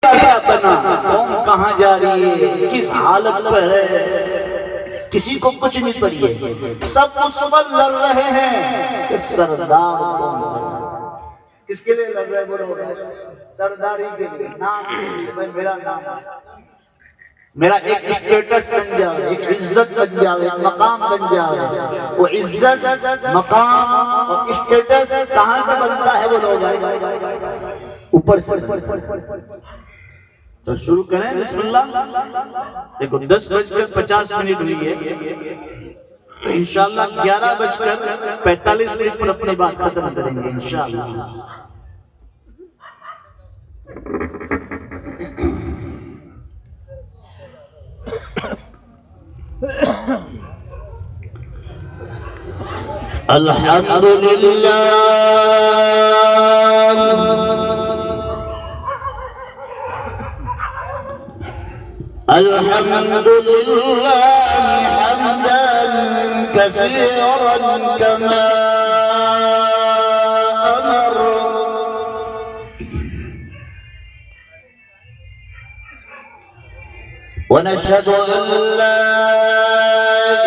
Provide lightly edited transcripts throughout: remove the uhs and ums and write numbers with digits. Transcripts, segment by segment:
کیا بنا، قوم کہاں جا رہی ہے، کس حالت پر ہے، کسی کو کچھ نہیں پڑی ہے، سب اس پر لڑ رہے ہیں کہ سردار کون بنا۔ کس کے لیے لڑ رہے بولو؟ سرداری کے لیے، نام کے لیے، میرا نام میرا ایک اسٹیٹس بن جائے، ایک عزت بن جائے، ایک مقام بن جائے۔ وہ عزت، مقام اور اسٹیٹس کہاں سے بنتا ہے بولو بھائی؟ اوپر سے۔ تو شروع کریں بسم اللہ۔ دیکھو 10:50 ہوئی ہے، تو انشاءاللہ 11:45 پر اپنی بات ختم کریں گے انشاءاللہ۔ الحمدللہ الحمدللہ حمدا کثیرا کما امر، ونشهد ان لا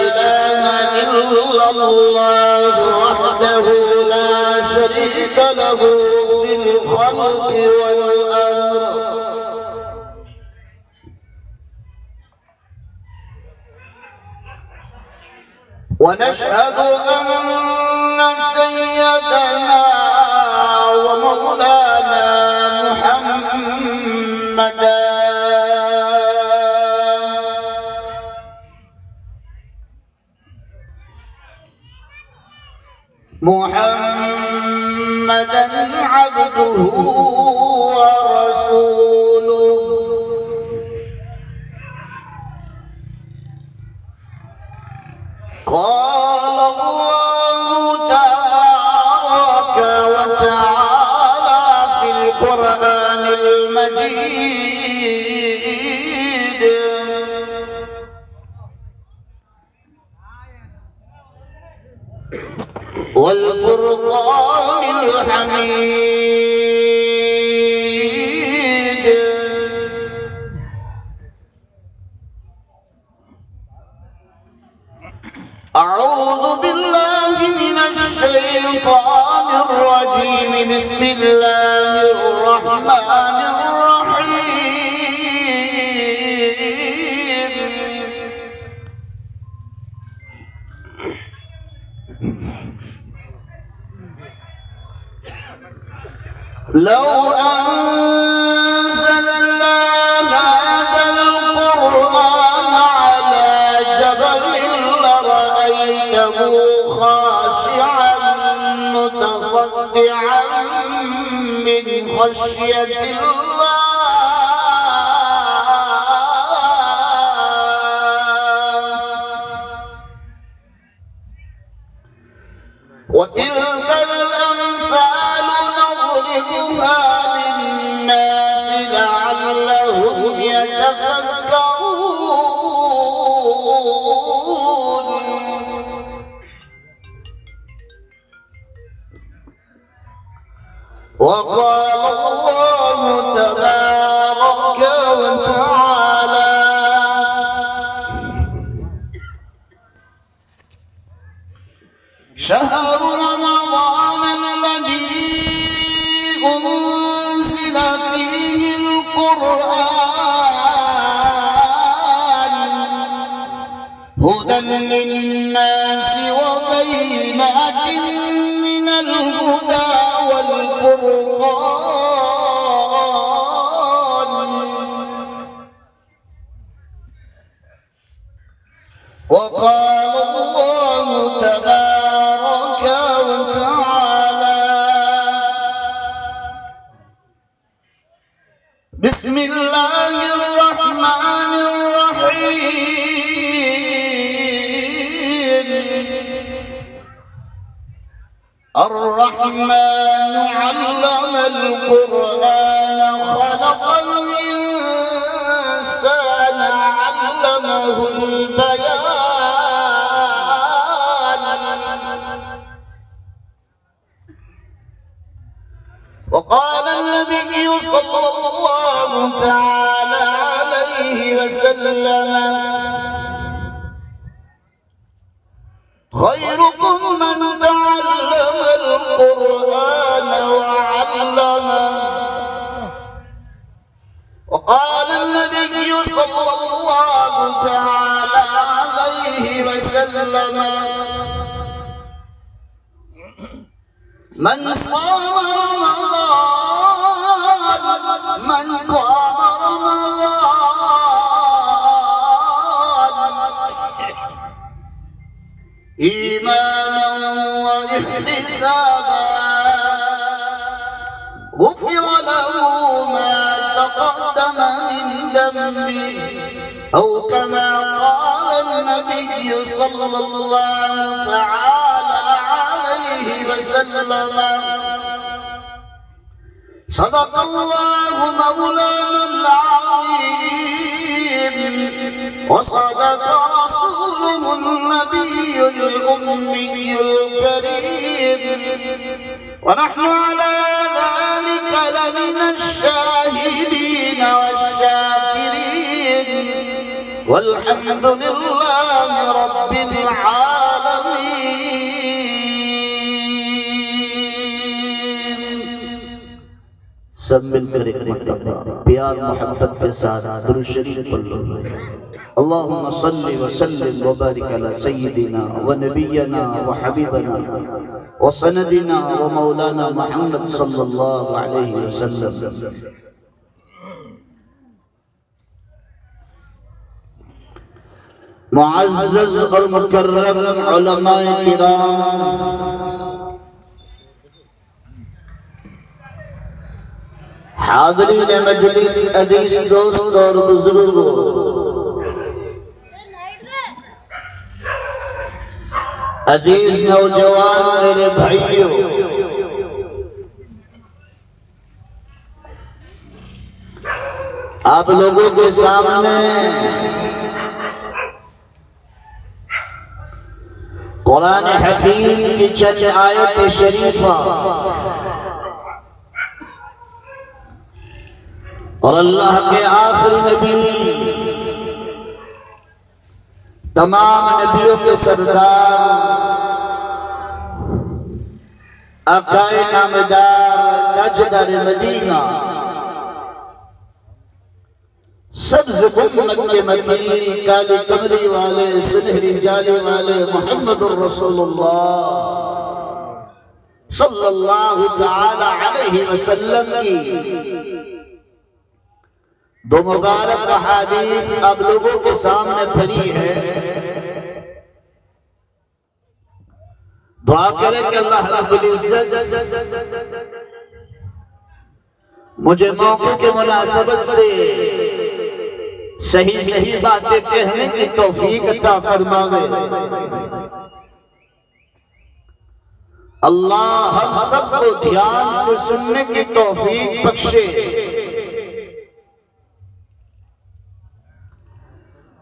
اله الا الله وحده لا شريك له في الخلق والامر، ونشهد ان سيدنا ومولانا محمدا عبده ورسوله، قال الله تبارك وتعالى في القرآن المجيد: والفرقان الحميد، أعوذ بالله من الشيطان الرجيم، بسم الله الرحمن الرحيم. لو أنزلنا هذا القرآن على جبل لرأيته خاشعا متصدعا من خشية الله، وتلك الأمثال نضربها للناس لعلهم يتفكرون. وقال الله تبارك وتعالى: شهر رمضان الذي أنزل فيه القرآن هدى للناس وبينات من الهدى والفرقان، وقال الله تبارك وتعالى: بسم الله الرحمن الرحيم. الرحمن علم القرآن خلق الإنسان علمه البيان، وقال النبي صلى الله تعالى عليه وسلم خيركم من تعلم القرآن وعلمه وقال النبي صلى الله تعالى عليه وسلم من صام رمضان من قام رمضان إيمانا واحتسابا غفر له ما تقدم من ذنبه أو كما قال النبي صلى الله تعالى عليه وسلم صدق الله مولانا العظيم وصدق رسوله النبي الأمي الكريم ونحن على ذلك لمن الشاهدين والشاكرين والحمد لله رب العالمين سب مل کر ایک مرتبہ پیار محبت کے ساتھ درود شریف پڑھ لو اللہم صلی وسلم وبارک علی سیدنا ونبینا وحبیبنا وسندنا ومولانا محمد صلی اللہ علیہ وسلم معزز اور مکرم علماء کرام حاضرین مجلس عزیز دوست اور بزرگوں عزیز نوجوان میرے بھائیوں آپ لوگوں کے سامنے قرآن حکیم کی چند آیت شریفہ اور اللہ کے آخری نبی تمام نبیوں کے سردار آقائے نامدار تاجدار مدینہ سبز گنبد کے مکی کالی کمری والے سنہری جالے والے محمد الرسول اللہ صلی اللہ تعالی علیہ وسلم کی دو مبارک احادیث آپ لوگوں کے سامنے پڑھی ہے دعا کریں کہ اللہ رب العزت مجھے موقع کے مناسبت سے صحیح باتیں کہنے کی توفیق عطا فرمائے اللہ ہم سب کو دھیان سے سننے کی توفیق بخشے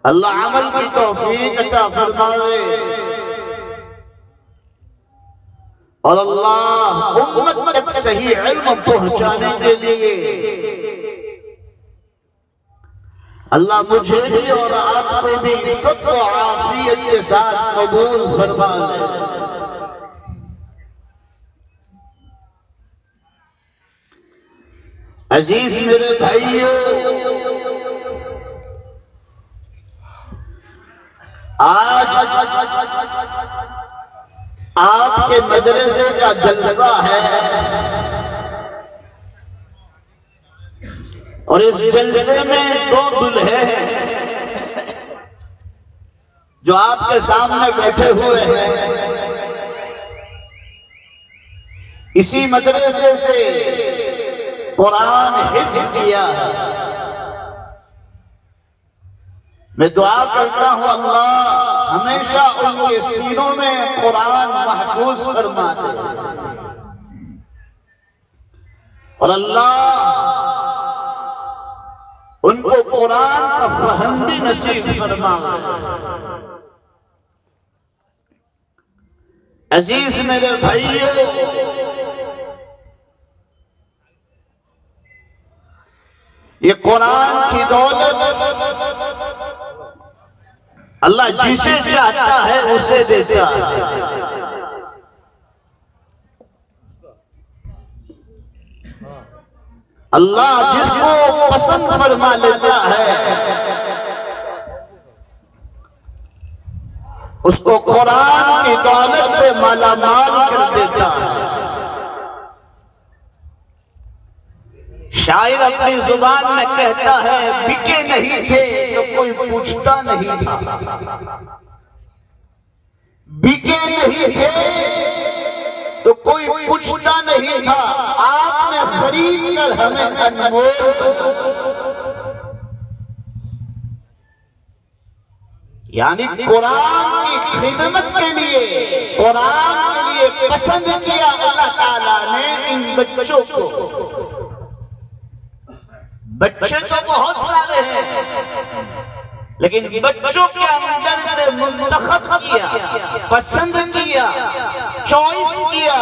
اللہ عمل کی توفیق عطا فرمائے اور اللہ امت تک صحیح علم پہنچانے کے لیے اللہ مجھے بھی اور آپ کو بھی صحت و عافیت کے ساتھ قبول فرما لے عزیز میرے بھائیوں آج آپ کے مدرسے کا جلسہ ہے اور اس جلسے میں دو دلہے ہیں جو آپ کے سامنے بیٹھے ہوئے ہیں اسی مدرسے سے قرآن حفظ کیا ہے میں دعا کرتا ہوں اللہ ہمیشہ ان کے سینوں میں قرآن محفوظ فرما دے اور اللہ ان کو قرآن کا فہم بھی نصیب فرما دے عزیز میرے بھائیوں یہ قرآن کی دولت اللہ جسے چاہتا ہے اسے دیتا ہے۔ اللہ جس کو پسند فرما لیتا ہے اس کو قرآن کی دولت سے مالا مال کر دیتا ہے۔ شاعر اپنی زبان میں کہتا ہے بکے نہیں تھے تو کوئی پوچھتا نہیں تھا، بکے نہیں تھے تو کوئی پوچھتا نہیں تھا، آپ نے خرید کر ہمیں انمول، یعنی قرآن کی خدمت کے لیے، قرآن کے لیے پسند کیا اللہ تعالیٰ نے ان بچوں کو۔ بچے تو بہت سارے ہیں لیکن بچوں کے اندر سے منتخب کیا، پسند کیا، چوائس کیا،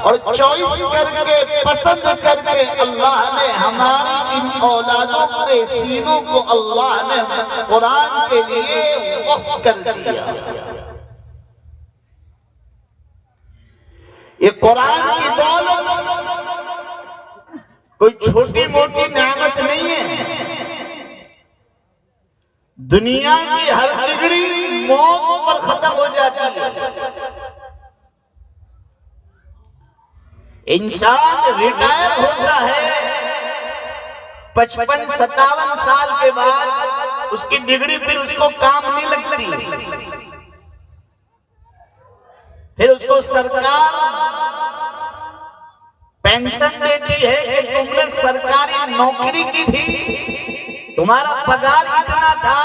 اور چوائس کر کے پسند کر کے اللہ نے ہماری ان اولادوں کے سینوں کو اللہ نے قرآن کے لیے وقف کر دیا۔ یہ قرآن کی دولت کوئی چھوٹی موٹی نعمت نہیں ہے۔ دنیا کی ہر ڈگری موت پر ختم ہو جاتی ہے۔ انسان ریٹائر ہوتا ہے 55-57 سال کے بعد، اس کی ڈگری پھر اس کو کام نہیں لگتی، پھر اس کو سرکار پینشن دیتی ہے کہ تم نے سرکاری نوکری کی تھی، تمہارا پگار اتنا تھا،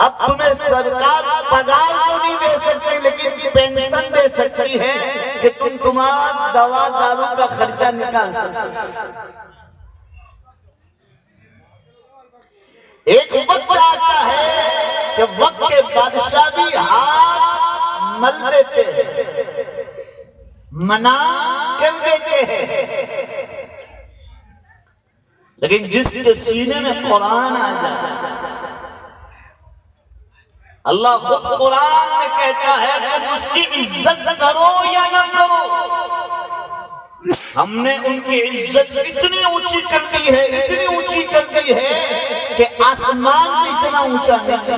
اب تمہیں سرکار پگار تو نہیں دے سکتی لیکن پینشن دے سکتی ہے کہ تم تمہارا دوا دارو کا خرچہ نکال سکتے۔ ایک وقت آتا ہے کہ وقت کے بادشاہ بھی ہاتھ مل دیتے ہیں، منع کر دیتے ہیں، لیکن جس کے سینے میں قرآن آ جائے، اللہ خود قرآن میں کہتا ہے کہ اس کی عزت کرو یا نہ کرو۔ ہم نے ان کی عزت اتنی اونچی کر دی ہے، اتنی اونچی کر دی ہے کہ آسمان بھی اتنا اونچا نہیں۔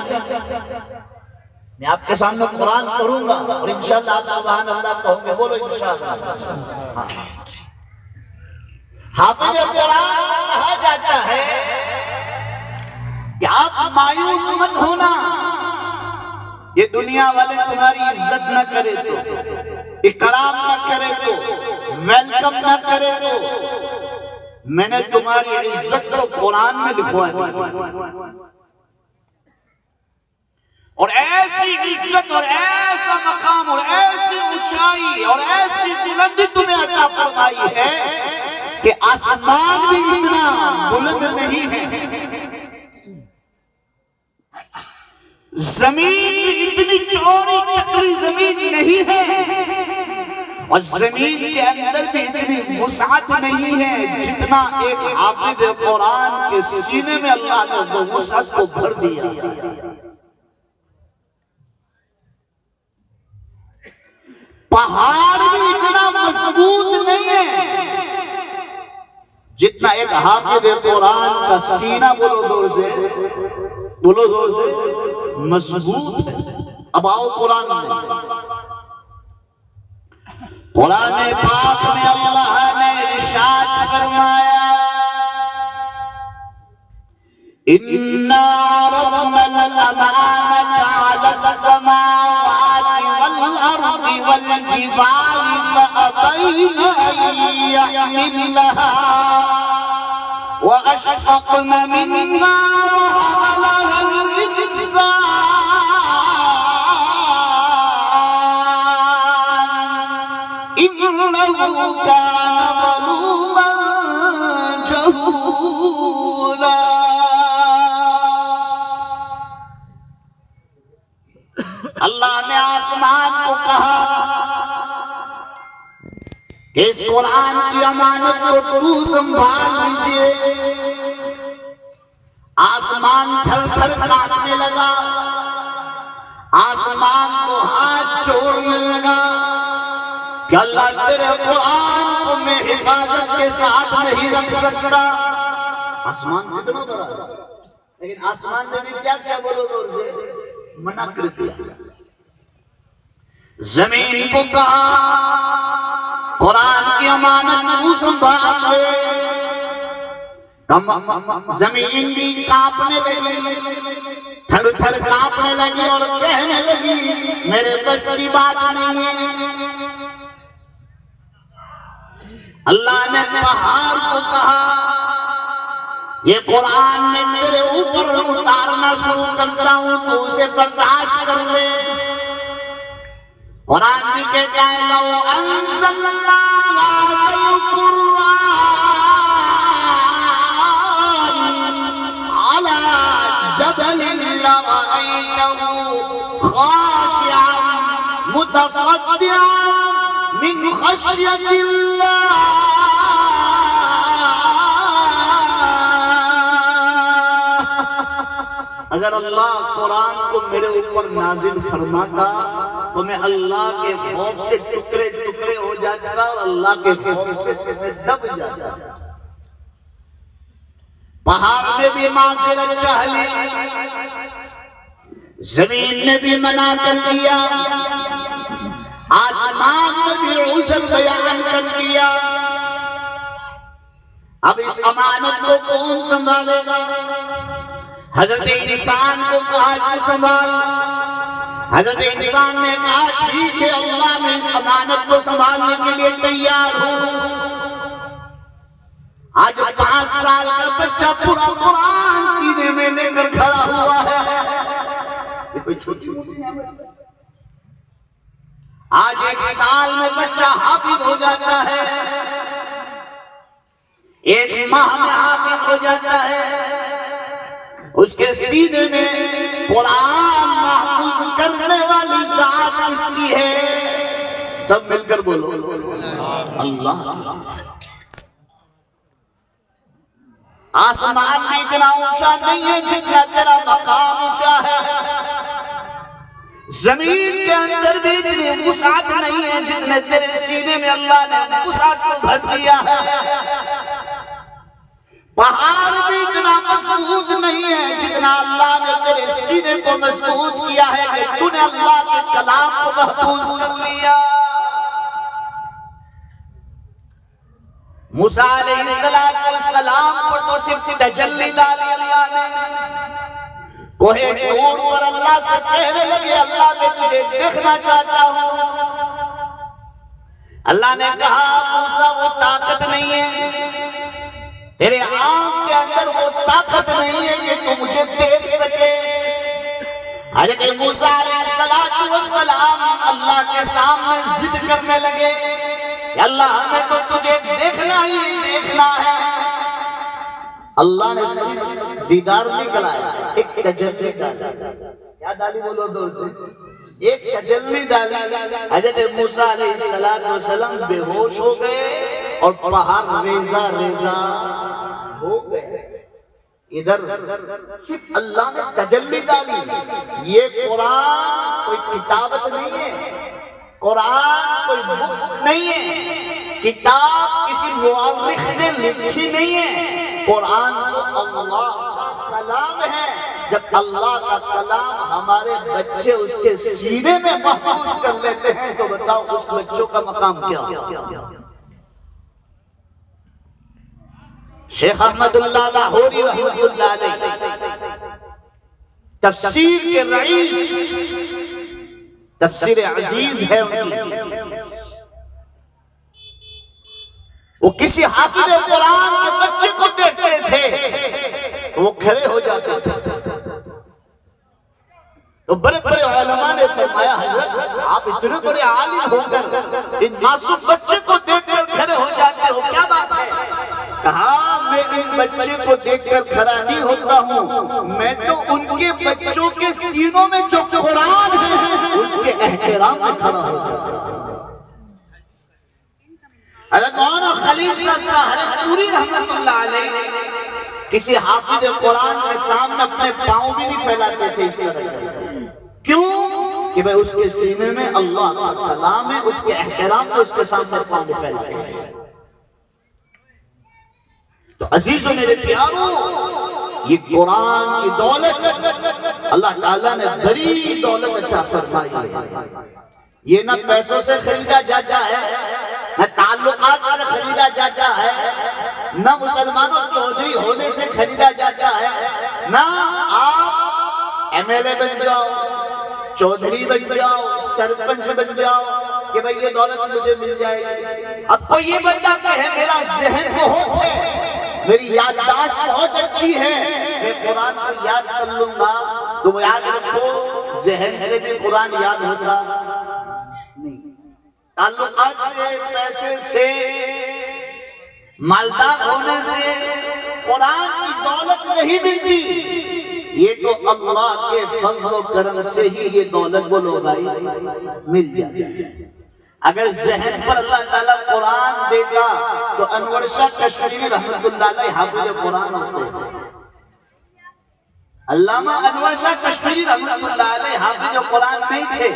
میں آپ کے سامنے قرآن پڑھوں گا اور انشاءاللہ آپ سبحان اللہ کہوں گے، بولو انشاءاللہ۔ حافظ قرآن کہا جاتا ہے کہ آپ مایوس مت ہونا، یہ دنیا والے تمہاری عزت نہ کرے تو، اکرام نہ کرے تو، ویلکم نہ کرے تو، میں نے تمہاری عزت کو قرآن میں لکھوا دی، اور ایسی عزت اور ایسا مقام اور ایسی اونچائی اور ایسی بلندی تمہیں عطا فرمائی ہے کہ آسمان بھی اتنا بلند نہیں ہے، زمین بھی اتنی چوڑی چکری زمین نہیں ہے، اور زمین کے اندر بھی اتنی وسعت نہیں ہے جتنا ایک حافظ قرآن کے سینے میں اللہ نے وہ وسعت کو بھر دیا۔ پہاڑ بھی اتنا مضبوط نہیں ہے جتنا ایک حافظ قرآن کا سینہ، بولو دور سے، بولو دور سے، مضبوط ہے۔ اب آؤ قرآن میں، قرآن پاک میں اللہ نے ارشاد فرمایا اِنَّا عَرَضْنَا الْأَمَانَةَ عَلَى السَّمَاوَاتِ وَالْأَرْضِ وَالْجِبَالِ فَأَبَيْنَ أَن يَحْمِلْنَهَا وَأَشْفَقْنَ مِنْهَا وَحَمَلَهَا الْإِنسَانُ إِنَّهُ كَانَ ظَلُومًا جَهُولًا۔ اللہ نے آسمان کو کہا کہ اس قرآن کی امانت کو تو سنبھال لیجئے، آسمان تھر تھر کانپنے لگا، آسمان کو ہاتھ چھوڑنے لگا کہ اللہ تیرے قرآن کو میں حفاظت کے ساتھ نہیں رکھ سکتا۔ آسمان کتنا بڑا ہے، لیکن آسمان نے بھی کیا کیا بولو زور سے، منع کر دیا۔ زمین کو کہا قرآن کی امانت تو سنبھال لے، زمین بھی کانپنے لگی، تھر تھر کانپنے لگی اور کہنے لگی میرے بس کی بات نہیں ہے۔ اللہ نے پہاڑ کو کہا یہ قرآن میں میرے اوپر اتارنا شروع کرتا ہوں تو اسے برداشت کر لے۔ قرآن بھی کہتا ہے لو انزلنا هذا القرآن على جبل لرأيته خاشعا متصدعا من خشية الله۔ اگر اللہ قرآن کو میرے اوپر نازل فرماتا تو میں اللہ کے خوف سے ٹکڑے ٹکڑے ہو جاتا اور اللہ کے خوف سے میں دب جاتا۔ پہاڑ نے بھی معذرت چاہ لی، زمین نے بھی منع کر دیا، آسمان نے بھی عذر بیان کر دیا۔ اب اس امانت کو کون سنبھالے گا؟ حضرت انسان کو کہا کہ سنبھال۔ حضرت انسان نے کہا ٹھیک ہے اللہ میں اس امانت کو سنبھالنے کے لیے تیار ہوں۔ آج 5 سال کا بچہ پورا قرآن سینے میں لے کر کھڑا ہوا ہے، یہ کوئی چھوٹی موٹی نعمت ہے؟ آج 1 سال میں بچہ حافظ ہو جاتا ہے، 1 ماہ میں حافظ ہو جاتا ہے، اس کے سینے میں قرآن محفوظ کرنے والی ذات کس کی ہے؟ سب مل کر بولو اللہ۔ آسمان میں اتنا اونچا نہیں ہے جتنا تیرا مقام اونچا ہے، زمین کے اندر بھی اتنی وسعت نہیں ہے جتنے تیرے سینے میں اللہ نے وسعت کو بھر دیا ہے، پہاڑ بھی اتنا مضبوط نہیں ہے جتنا اللہ نے تیرے سینے کو مضبوط کیا ہے کہ تو نے اللہ کے کلام کو محفوظ کر لیا۔ موسیٰ علیہ السلام پر تو صرف تجلی ڈالی اللہ نے، کوہ طور پر اللہ سے کہنے لگے اللہ میں تجھے دیکھنا چاہتا ہوں۔ اللہ نے کہا موسیٰ وہ طاقت نہیں ہے، تیرے آنکھ کے اندر وہ طاقت نہیں ہے کہ تو مجھے دیکھ سکے۔ حضرت موسیٰ علیہ السلام اللہ کے سامنے ضد کرنے لگے کہ اللہ ہمیں تو تجھے دیکھنا ہی دیکھنا ہے۔ اللہ نے صرف دیدار نہیں کرایا، ایک تجلی ڈالی۔ کیا ڈالی بولو دوست؟ ایک تجلی ڈالی۔ حضرت موسیٰ علیہ السلام بے ہوش ہو گئے اور پہاڑ ریزہ ریزہ ہو گئے۔ ادھر صرف اللہ نے تجلی ڈالی۔ یہ قرآن کوئی کتابت نہیں ہے، قرآن کوئی بکس نہیں ہے، کتاب کسی مورخ نے لکھی نہیں ہے، قرآن تو اللہ کا کلام ہے۔ جب اللہ کا کلام ہمارے بچے اس کے سینے میں محفوظ کر لیتے ہیں تو بتاؤ اس بچوں کا مقام کیا؟ شیخ احمد اللہ لاہوری رحمت اللہ علیہ تفسیر کے رئیس، تفسیر عزیز ہے ان کی، وہ کسی حافظ قرآن کے بچے کو دیکھتے تھے تو وہ کھڑے ہو جاتے تھے، تو بڑے بڑے علماء نے فرمایا حضرت آپ اتنے بڑے عالم ہو کر ان معصوم بچے کو دیکھ کر کھڑے ہو جاتے ہو، کیا بات ہے؟ کہا میں ان بچے کو دیکھ کر کھڑا نہیں ہوتا ہوں، میں تو ان کے بچوں کے سینوں میں جو قرآن ہے اس کے احترام میں کھڑا ہو جاتا ہوں۔ حضرت مولانا خلیل صاحب سہارنپوری رحمت اللہ علیہ کسی حافظ قرآن کے سامنے اپنے پاؤں بھی نہیں پھیلاتے تھے اس طرح. کیوں؟ کہ بھئی اس کے سینے میں اللہ کا کلام ہے، اس کے احترام کو اس کے سامنے پاؤں نہیں پھیلاتے تھے. تو عزیزوں میرے پیاروں، یہ قرآن کی دولت اللہ تعالیٰ نے بڑی دولت عطا فرمائی ہے. یہ نہ پیسوں سے خریدا جاتا ہے، نہ تعلقات سے خریدا جاتا ہے، نہ مسلمانوں چودھری ہونے سے خریدا جاتا ہے، نہ آپ ایم ایل اے بن جاؤ، چودھری بن جاؤ، سرپنچ بن جاؤ کہ بھئی یہ دولت مجھے مل جائے گی. اب کوئی یہ بندہ کہے میرا ذہن بہت ہے، میری یادداشت بہت اچھی ہے، میں قرآن کو یاد کر لوں گا. تم یاد رکھو ذہن سے بھی قرآن یاد ہوتا نہیں، تعلقات سے، پیسے سے، مالدار ہونے سے قرآن کی دولت نہیں ملتی. یہ تو اللہ کے فضل و کرم سے ہی یہ دولت بولو بھائی مل جاتی ہے. اگر ذہن پر اللہ تعالیٰ قرآن دیتا تو انور شاہ کشمیری رحمت اللہ علیہ حافظ قرآن ہوتے. علامہ انور شاہ کشمیری رحمت اللہ علیہ حافظ قرآن نہیں تھے،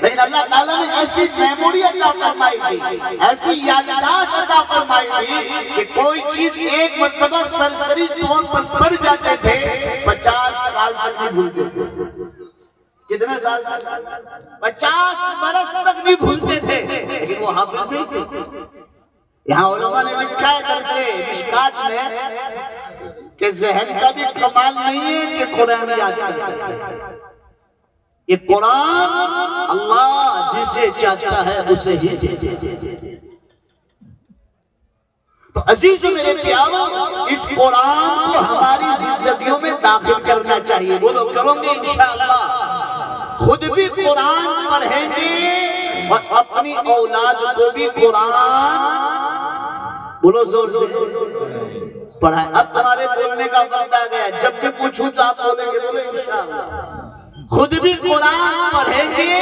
لیکن اللہ تعالیٰ نے ایسی میموری عطا فرمائی تھی، ایسی یادداشت عطا فرمائی تھی کہ کوئی چیز ایک مرتبہ سرسری طور پر پڑھ جاتے تھے، 50 سال تک نہیں بھولتے تھے. کتنے سال تک؟ 50 برس تک نہیں بھولتے تھے، لیکن وہ حافظ نہیں تھے. یہاں علماء نے لکھا ہے درس مشکات میں کہ ذہن کا بھی کمال نہیں ہے کہ قرآن یاد کر سکتے. یہ قرآن اللہ جسے چاہتا ہے اسے ہی دیتا ہے. تو عزیز میرے پیاروں، اس قرآن کو ہماری زندگیوں میں داخل کرنا چاہیے. بولو کروں گے انشاءاللہ. خود بھی قرآن پڑھیں گے اور اپنی اولاد کو بھی قرآن بولو زور سے پڑھائیں. اب تمہارے بولنے کا وقت آ گیا، جب بھی پوچھوں تو آپ بولیں گے بولے انشاءاللہ. خود بھی قرآن پڑھیں گے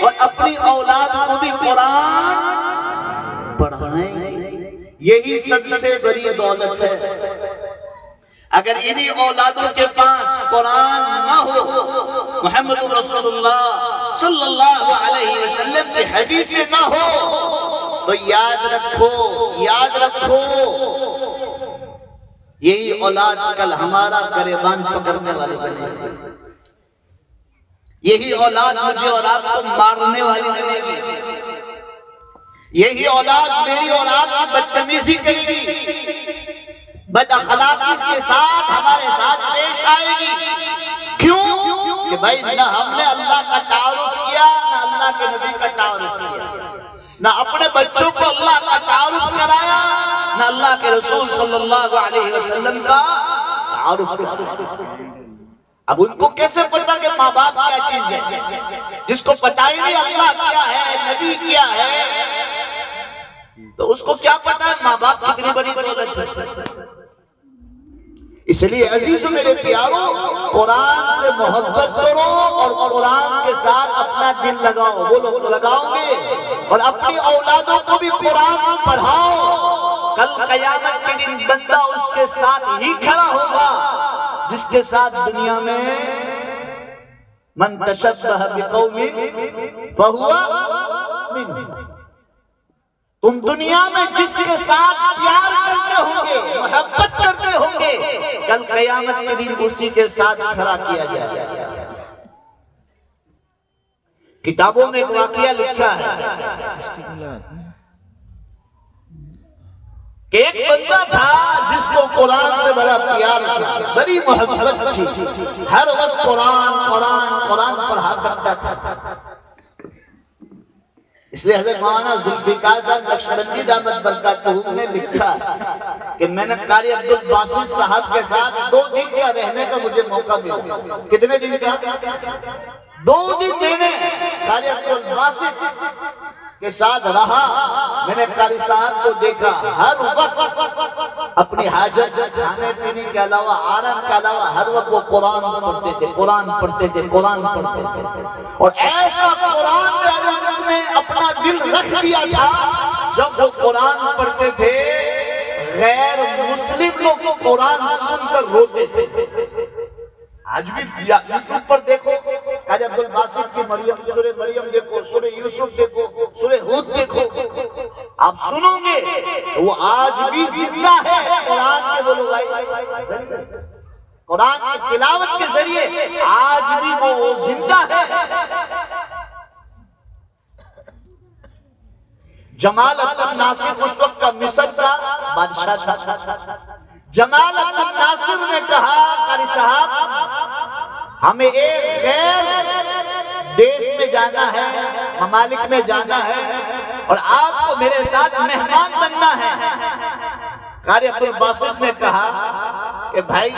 اور اپنی اولاد کو بھی قرآن پڑھائیں گے. یہی سب سے بڑی دولت ہے. اگر انہی اولادوں کے پاس قرآن نہ ہو، محمد رسول اللہ صلی اللہ علیہ وسلم کی حدیثیں نہ ہو، تو یاد رکھو یہی اولاد کل ہمارا گریبان پکڑنے والے بنے گی. یہی اولاد مجھے اور آپ کو مارنے والی بنے گی. یہی اولاد میری اولاد کی بدتمیزی کرے گی، بد اخلاقی کے ساتھ ہمارے ساتھ پیش آئے گی. کیوں؟ کہ بھائی نہ ہم نے اللہ کا تعارف کیا، نہ اللہ کے نبی کا تعارف کیا، نہ اپنے بچوں کو اللہ کا تعارف کرایا، نہ اللہ کے رسول صلی اللہ علیہ وسلم کا تعارف کرایا. اب ان کو کیسے پتا کہ ماں باپ کیا چیز ہے؟ جس کو پتا ہی نہیں اللہ کیا ہے، نبی کیا ہے، تو اس کو کیا پتا ہے ماں باپ کتنی بڑی دولت ہے. اس لیے عزیزوں میرے پیاروں، قرآن سے محبت کرو اور قرآن کے ساتھ اپنا دل لگاؤ. وہ لوگ لگاؤ گے اور اپنی اولادوں کو بھی قرآن پڑھاؤ. کل قیامت کے دن بندہ اس کے ساتھ ہی کھڑا ہوگا جس کے ساتھ دنیا میں من تشبہ بقوم فہو منہم. تم دنیا میں جس کے ساتھ پیار کرتے ہوں گے، محبت کرتے ہوں گے، کل قیامت کے دن اسی کے ساتھ کھڑا کیا جائے گا. کتابوں میں ایک واقعہ لکھا ہے کہ ایک بندہ تھا جس کو قرآن سے بڑا پیار تھا، بڑی محبت تھی، ہر وقت قرآن پڑھا کرتا تھا. اس لئے حضرت مولانا ذوالفقار صاحب نقشبندی دامت برکاتہ نے لکھا کہ میں نے قاری عبدالباسط صاحب کے ساتھ 2 دن کا رہنے کا مجھے موقع ملا. کتنے دن کا؟ 2 دن دینے قاری عبدالباسط کے ساتھ رہا. میں نے قاری صاحب کو دیکھا ہر وقت اپنی حاجت کھانے پینے کے علاوہ، آرام کے علاوہ ہر وقت وہ قرآن پڑھتے تھے، قرآن پڑھتے تھے. اور ایسا قرآن میں اپنا دل رکھ دیا تھا، جب وہ قرآن پڑھتے تھے غیر مسلم لوگ قرآن سن کر روتے تھے. آج بھی یوٹیوب پر دیکھو قاضی عبد الباسط کی مریم، سورہ مریم دیکھو، سورہ یوسف دیکھو، سورہ ہود دیکھو، آپ سنو گے وہ آج بھی زندہ ہے. قرآن کے بولو بھائی، قرآن کی تلاوت کے ذریعے آج بھی وہ زندہ ہے. جمال عبد ناصر اس وقت کا مصر کا بادشاہ تھا. جمال عبد ناصر نے کہا قاری صاحب ہمیں ایک غیر دیش میں جانا ہے، ممالک میں جانا ہے، اور آپ کو میرے ساتھ مہمان بننا ہے. قاری عبد الباسط نے کہا کہ بھائی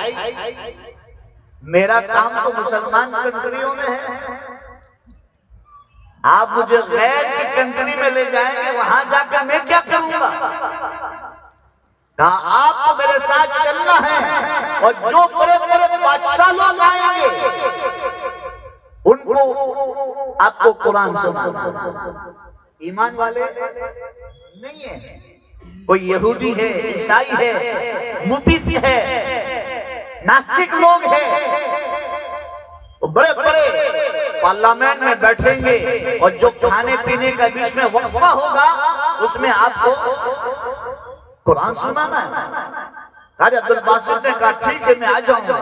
میرا کام تو مسلمان کنٹریوں میں ہے، آپ مجھے غیر کی کنٹری میں لے جائیں گے، وہاں جا کر میں کیا کروں گا؟ کہا آپ کو میرے ساتھ چلنا ہے، اور جو بڑے بڑے بادشاہ لوگ آئیں گے ان کو آپ کو قرآن سنانا. ایمان والے نہیں ہیں، کوئی یہودی ہے، عیسائی ہے، موتیسی ہے، ناستک لوگ ہیں، بڑے بڑے پارلیمنٹ میں بیٹھیں گے اور جو کھانے پینے کا بیچ میں وقفہ ہوگا اس میں آپ کو قرآن سنانا ہے. قاری عبد الباسط نے کہا ٹھیک ہے میں آ جاؤں گا.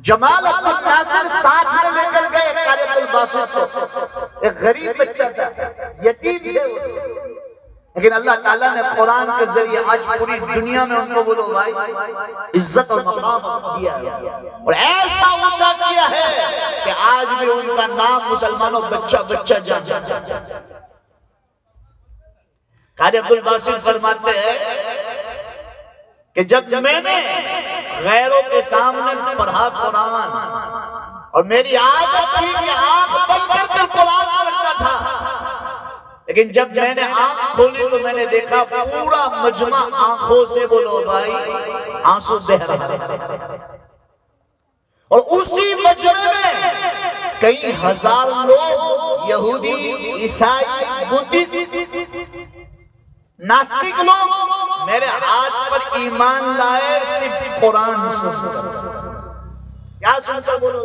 جمال عبد ناصر ساتھ میں لے کر گئے قاری عبد الباسط کو. ایک غریب بچہ تھا، یتیم ہے وہ، لیکن اللہ تعالیٰ نے قرآن کے ذریعے آج پوری دنیا میں ان کو بولو بھائی عزت اور مقام دیا ہے، اور ایسا اونچا کیا ہے کہ آج بھی ان کا نام مسلمانوں بچہ بچہ جانتا ہے. قاری عبد الباسط فرماتے ہیں کہ جب میں نے غیروں کے سامنے پڑھا قرآن، اور میری عادت تھی کہ آنکھ بند کر کر قرآن پڑھتا تھا، لیکن جب میں نے آنکھ کھولی تو میں نے دیکھا پورا مجمع آنکھوں سے بولو بھائی آنسو بہہ رہا ہے، اور اسی مجمع میں کئی ہزار لوگ یہودی، عیسائی، بدھسٹ، ناستک لوگ میرے ہاتھ پر ایمان لائے صرف قرآن سن کر. کیا سن کر بولو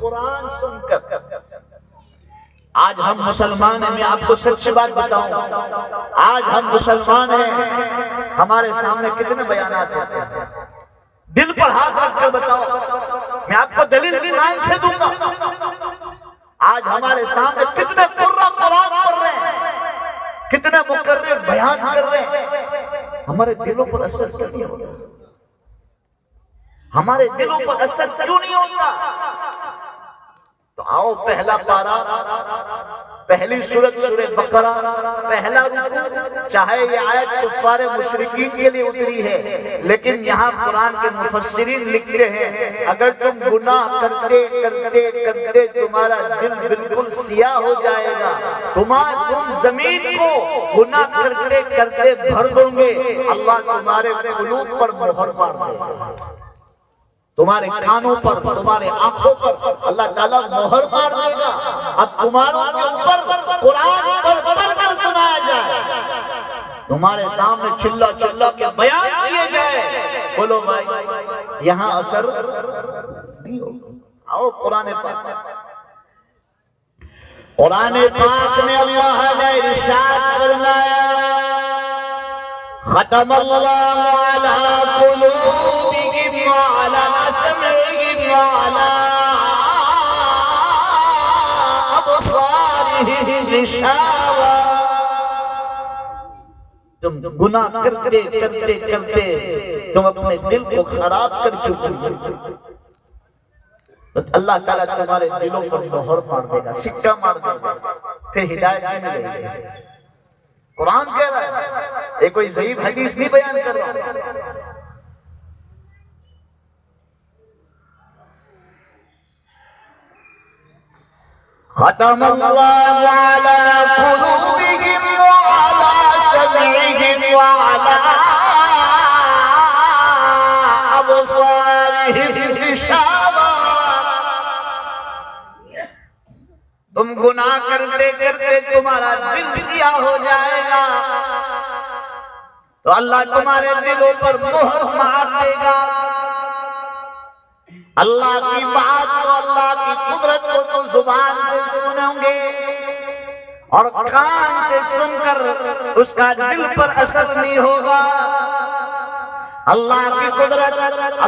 قرآن سن کر. آج ہم مسلمان ہیں، میں آپ کو سچ بات بتاؤں، آج ہم مسلمان ہیں، ہمارے سامنے کتنے بیانات ہوتے ہیں، دل پر ہاتھ رکھ کر بتاؤ، میں آپ کو دلیل قرآن سے دوں گا. آج ہمارے سامنے کتنے قرآن پڑھ رہے ہیں، کتنے مقرر بیان کر رہے ہیں، ہمارے دلوں پر اثر کیوں نہیں ہوتا؟ ہمارے دلوں پر اثر کیوں نہیں ہوتا؟ تو آؤ پہلا پارا، پہلی سورت سورہ بقرہ، پہلا رکوع، چاہے یہ آیت کفار مشرکین کے لیے اتری ہے، لیکن یہاں قرآن کے مفسرین لکھتے ہیں اگر تم گناہ کرتے کرتے کرتے تمہارا دل بالکل سیاہ ہو جائے گا، تم زمین کو گناہ کرتے کرتے بھر دو گے، اللہ تمہارے قلوب پر مہر مار دے گا، تمہارے کانوں پر، تمہارے آنکھوں پر اللہ تعالیٰ مہر مار دے گا. اب تمہاروں کے اوپر قرآن پڑھ کر سنایا جائے، تمہارے سامنے چلا چلا کے بیان کیے جائے، بولو بھائی یہاں اثر نہیں ہوگا. آؤ قرآن پاک، قرآن پاک میں اللہ نے ارشاد فرمایا ختم اللہ علی قلوبہم وعلی سمعہم وعلی ابصارہم غشاوہ. تم گناہ کرتے کرتے کرتے تم اپنے دل کو خراب کر چکے، اللہ تعالیٰ تمہارے دلوں پر مہر مار دے گا، سکہ مار دے گا، پھر ہدایت نہیں ملے گی. قرآن کہہ رہا ہے، یہ کوئی ضعیف حدیث نہیں بیان کر رہا. ختم اللہ علی قلوبہم وعلی سمعہم وعلی ابصارہم غشاوہ. تم گناہ کرتے کرتے تمہارا دل سیاہ ہو جائے گا، تو اللہ تمہارے دلوں پر مہر مار دے گا. اللہ کی بات کو، اللہ کی قدرت کو تو زبان سے سنیں گے اور کان سے سن کر اس کا دل پر اثر نہیں ہوگا. اللہ کی قدرت،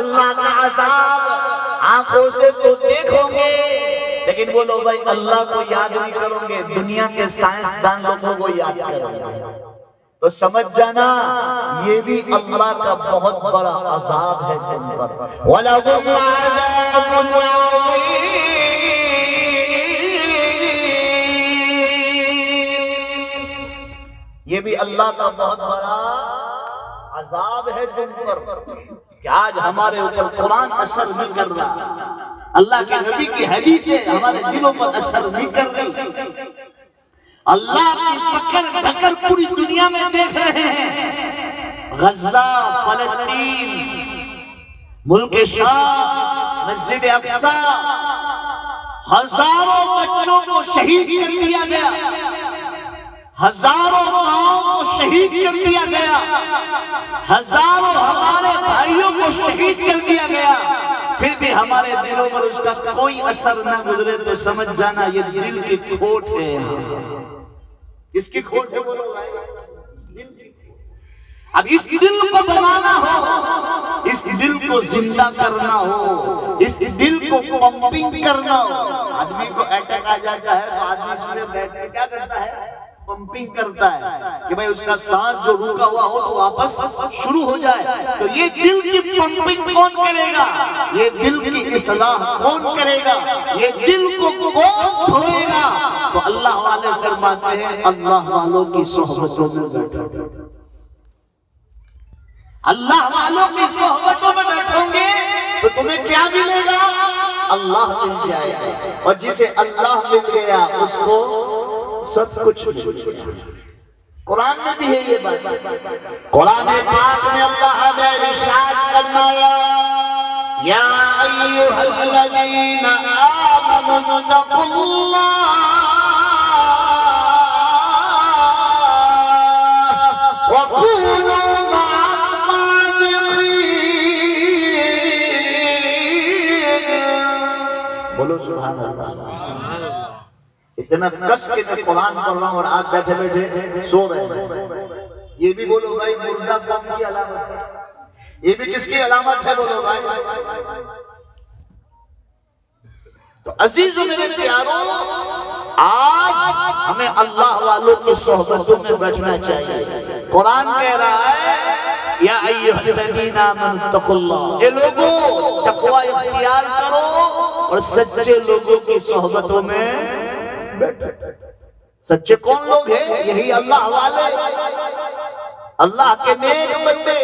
اللہ کا عذاب آنکھوں سے تو دیکھو گے، لیکن وہ لوگ بھائی اللہ کو یاد نہیں کرو گے، دنیا کے سائنسدان لوگوں کو یاد کرو گے. تو سمجھ جانا یہ بھی اللہ کا بہت بڑا عذاب ہے تم پر. وَلَهُمْ عَذَابٌ عَظِيمٌ. یہ بھی اللہ کا بہت بڑا عذاب ہے تم پر کہ آج ہمارے اوپر قرآن اثر نہیں کر رہا، اللہ کے نبی کی حدیثیں ہمارے دلوں پر اثر نہیں کر رہی. اللہ کی پکڑ ڈھکر پوری دنیا میں دیکھ رہے ہیں. غزہ، فلسطین، ملک شام، مسجد اقصی، ہزاروں بچوں کو شہید کر دیا گیا، ہزاروں ماؤں کو شہید کر دیا گیا، ہزاروں ہمارے بھائیوں کو شہید کر دیا گیا، پھر بھی ہمارے دلوں پر اس کا کوئی اثر نہ گزرے. تو سمجھ جانا یہ دل کی کھوٹ ہے. اس کی کھوٹ ہے بولو بھائی. اب اس دل کو بنانا ہو، اس دل کو زندہ کرنا ہو، اس دل کو پمپنگ کرنا ہو. آدمی کو اٹیک آ جاتا ہے تو آدمی اس میں بیٹھ کے کیا کرتا ہے؟ پمپنگ کرتا ہے کہ بھائی اس کا سانس جو رکا ہوا ہو تو واپس شروع ہو جائے. تو یہ دل کی پمپنگ کون کرے گا؟ یہ دل کی اصلاح کون کرے گا؟ یہ دل کو کون دھوئے گا؟ تو اللہ والے فرماتے ہیں اللہ والوں کی صحبتوں میں بیٹھو. اللہ والوں کی صحبتوں میں بیٹھو گے تو تمہیں کیا ملے گا؟ اللہ مل جائے گا. اور جسے اللہ مل گیا اس کو سب کچھ مل گیا. قرآن میں بھی ہے یہ بات. قرآن پاک میں اللہ نے ارشاد فرمایا یا ایھا الذین آمنوا اتقوا اللہ وکونوا مع الصادقین. بولو سبحان اللہ. اتنا کس کے میں قرآن پڑھ رہا ہوں اور آپ بیٹھے بیٹھے سو رہے ہیں. یہ بھی بولو بھائی مردہ قوم کی علامت ہے. یہ بھی کس کی علامت ہے بولو بھائی. تو عزیزو میرے پیارو، آج ہمیں اللہ والوں کی صحبتوں میں بیٹھنا چاہیے. قرآن کہہ رہا ہے یا ایھا الذین آمنوا اتقوا اللہ. اے لوگوں تقوی اختیار کرو اور سچے لوگوں کی صحبتوں میں بیٹھو. سچے کون لوگ ہیں؟ یہی اللہ والے، اللہ کے نیک بندے.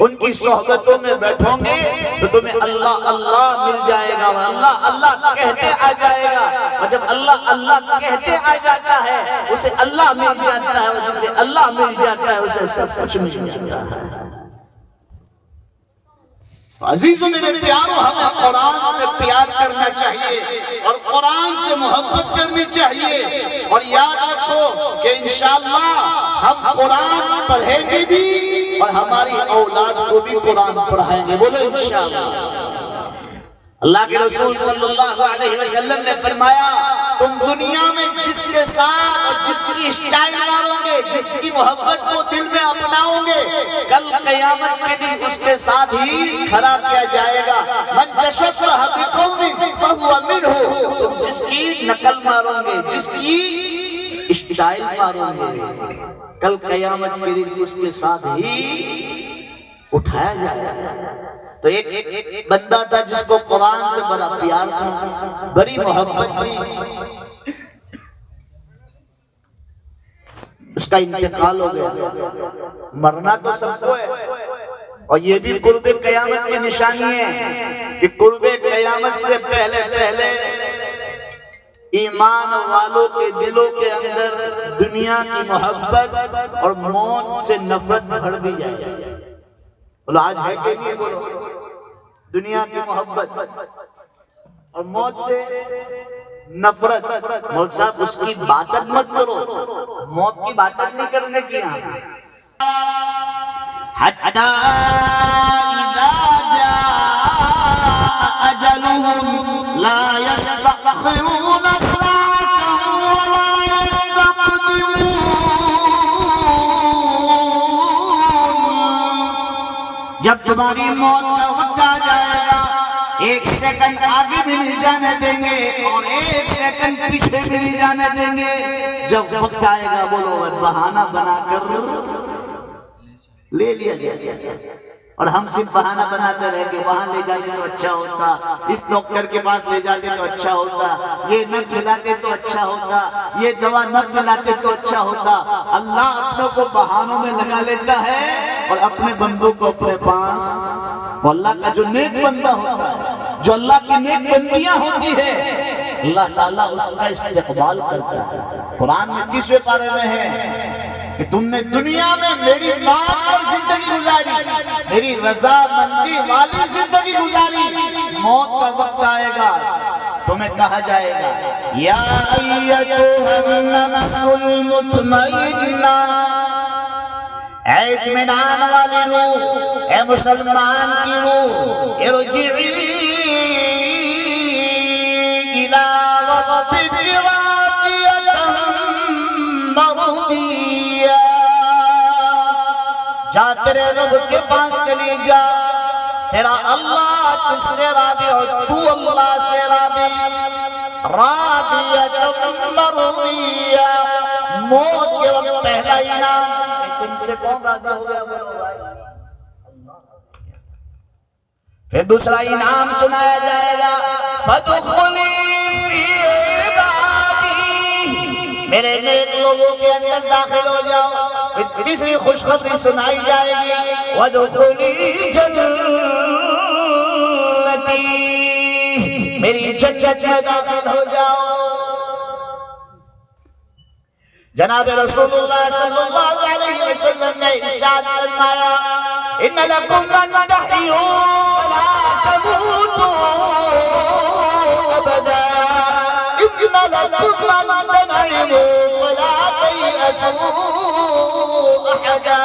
ان کی صحبتوں میں بیٹھو گے تو تمہیں اللہ اللہ مل جائے گا، اللہ اللہ کہتے آ جائے گا. اور جب اللہ اللہ کہتے آ جاتا ہے اسے اللہ مل جاتا ہے، اور جسے اللہ مل جاتا ہے اسے سب کچھ مل جاتا ہے. عزیزو میرے پیارو، ہمیں قرآن سے پیار کرنا چاہیے اور قرآن سے محبت کرنی چاہیے. اور یاد رکھو کہ انشاءاللہ ہم قرآن پڑھیں گے بھی اور ہماری اولاد کو بھی قرآن پڑھائیں گے. بولو انشاءاللہ. اللہ کے رسول صلی اللہ علیہ وسلم نے فرمایا تم دنیا میں جس کے ساتھ اور جس کی اسٹائل مارو گے، جس کی محبت کو دل میں اپناؤ گے، کل قیامت کے دن اس کے ساتھ ہی کھڑا کیا جائے گا. من تشبہ بقوم فہو منہ. تم جس کی نقل مارو گے، جس کی اسٹائل مارو گے، کل قیامت کے دن اس کے ساتھ ہی اٹھایا جائے گا. تو ایک بندہ تھا جس کو قرآن سے بڑا پیار تھا، بڑی محبت تھی. اس کا انتقال ہو گیا. مرنا تو سب کو ہے، اور یہ بھی قرب قیامت کی نشانی ہے کہ قرب قیامت سے پہلے پہلے ایمان والوں کے دلوں کے اندر دنیا کی محبت اور موت سے نفرت بڑھ بھی جائے. بولو آج ہے کہ نہیں؟ بولو دنیا کی محبت اور موت سے نفرت. مولوی صاحب اس کی باتت مت کرو، موت کی باتت نہیں کرنے کی. حتی اذا جاء اجلهم لا يستأخرون ساعة ولا يستقدمون۔ جب تمہاری موت کا وقت آ جائے گا، ایک سیکنڈ آگے بھی نہیں جانے دیں گے اور ایک سیکنڈ پیچھے بھی نہیں جانے دیں گے۔ جب وقت آئے گا بولو بہانہ بنا کر لے لیا گیا، اور ہم صرف بہانہ بناتے رہے کہ وہاں لے جاتے تو اچھا ہوتا، اس ڈاکٹر کے پاس لے جاتے تو اچھا ہوتا، یہ نہ کھلاتے تو اچھا ہوتا، یہ دوا نہ پلاتے تو اچھا ہوتا۔ اللہ اپنوں کو بہانوں میں لگا لیتا ہے اور اپنے بندوں کو اپنے پاس، اور اللہ کا جو نیک بندہ ہوتا ہے، جو اللہ کی نیک بندیاں ہوتی ہے، اللہ تعالیٰ اس کا استقبال کرتا ہے۔ قرآن میں 30ویں پارے میں ہے کہ تم نے دنیا میں میری مان اور زندگی گزاری، میری رضا مندی والی زندگی گزاری، موت کا وقت آئے گا تمہیں کہا جائے گا یا ایتھا النفس المطمئنہ، اے اطمینان والی روح، اے مسلمان کی روح، ارجعی الی ربک راضیۃ مرضیہ، جا تیرے رب کے پاس چلی جا، تیرا اللہ تجھ سے راضی اور تو اللہ سے راضی، راضیۃ مرضیہ۔ موت کے وقت پہلا انعام کہ تم سے کون راضی ہو گیا بولو بھائی، پھر دوسرا انعام سنایا جائے گا فَادْخُلِي فِي عِبَادِي، میرے نیک لوگوں کے اندر داخل ہو جاؤ۔ پھر تیسری خوشخبری سنائی جائے گی وَادْخُلِي جَنَّتِي، میری جنت میں داخل ہو جاؤ۔ جناب رسول اللہ صلی اللہ علیہ وسلم نے ارشاد فرمایا ان لکم ان تحیوا ولا تموتوا ابدا، ان لکم ان تنعموا ولا تیأسوا احدا۔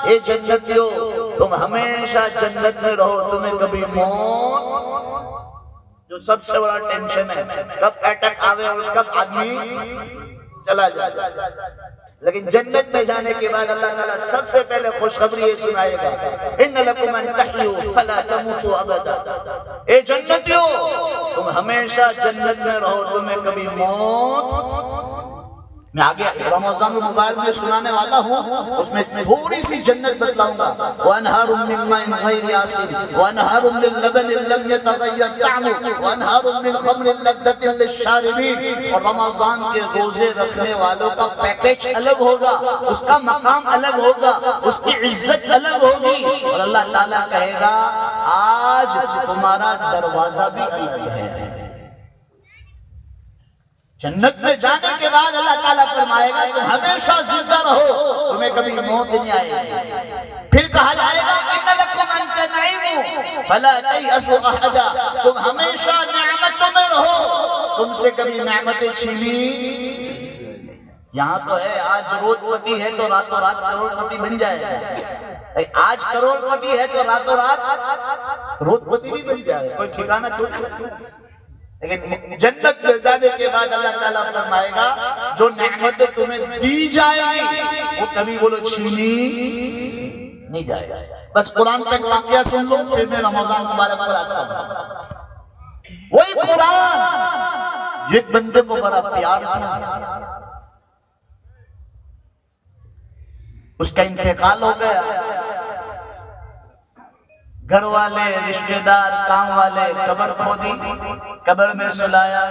اے جنتیوں، تم ہمیشہ جنت میں رہو، تمہیں کبھی موت، جو سب سے بڑا ٹینشن ہے کب اٹیک آوے اور کب آدمی چلا جائے، لیکن جنت میں جانے کے بعد اللہ تعالیٰ سب سے پہلے خوشخبری یہ سنائے گا ان لکم ان تحیوا فلا تموتوا ابدا، اے جنتیوں تم ہمیشہ جنت میں رہو، تمہیں کبھی موت۔ میں آگے رمضان المبارک میں سنانے والا ہوں، اس میں تھوڑی سی جنت بتلاؤں گا وَأَنْهَارٌ مِّن مَّاءٍ غَيْرِ آسِنٍ وَأَنْهَارٌ مِّن لَبَنٍ لَّمْ يَتَغَيَّرْ طَعْمُهُ وَأَنْهَارٌ مِّن خَمْرٍ لَّذَّةٍ لِّلشَّارِبِينَ۔ اور رمضان کے روزے رکھنے والوں کا پیکیج الگ ہوگا، اس کا مقام الگ ہوگا، اس کی عزت الگ ہوگی، اور اللہ تعالیٰ کہے گا آج تمہارا دروازہ بھی الگ ہے۔ جنت میں جانے کے بعد اللہ تعالیٰ فرمائے گا تم ہمیشہ زندہ رہو، تمہیں کبھی موت نہیں آئے گی۔ پھر کہا جائے گا ان لکم ان تنعموا فلا تیأسوا احدا، تم ہمیشہ نعمتوں میں رہو، تم سے کبھی نعمتیں چھینی۔ یہاں تو ہے آج کروڑ پتی ہے تو راتوں رات کروڑ پتی بن جائے گا، آج کروڑ پتی ہے تو راتوں رات کروڑ پتی بھی بن جائے گا، کوئی ٹھکانہ چھوڑ۔ لیکن جنت میں جانے کے بعد اللہ تعالیٰ فرمائے گا جو نعمتیں تمہیں دی جائے گی وہ کبھی بولو چھینی نہیں جائے گا۔ بس قرآن کا ایک واقعہ سن لو پھر میں رمضان مبارک پر آتا ہوں۔ وہی قرآن جو ایک بندے کو بڑا پیار تھا، اس کا انتقال ہو گیا، گھر والے رشتہ دار کام والے قبر کھودی، قبر میں سلایا،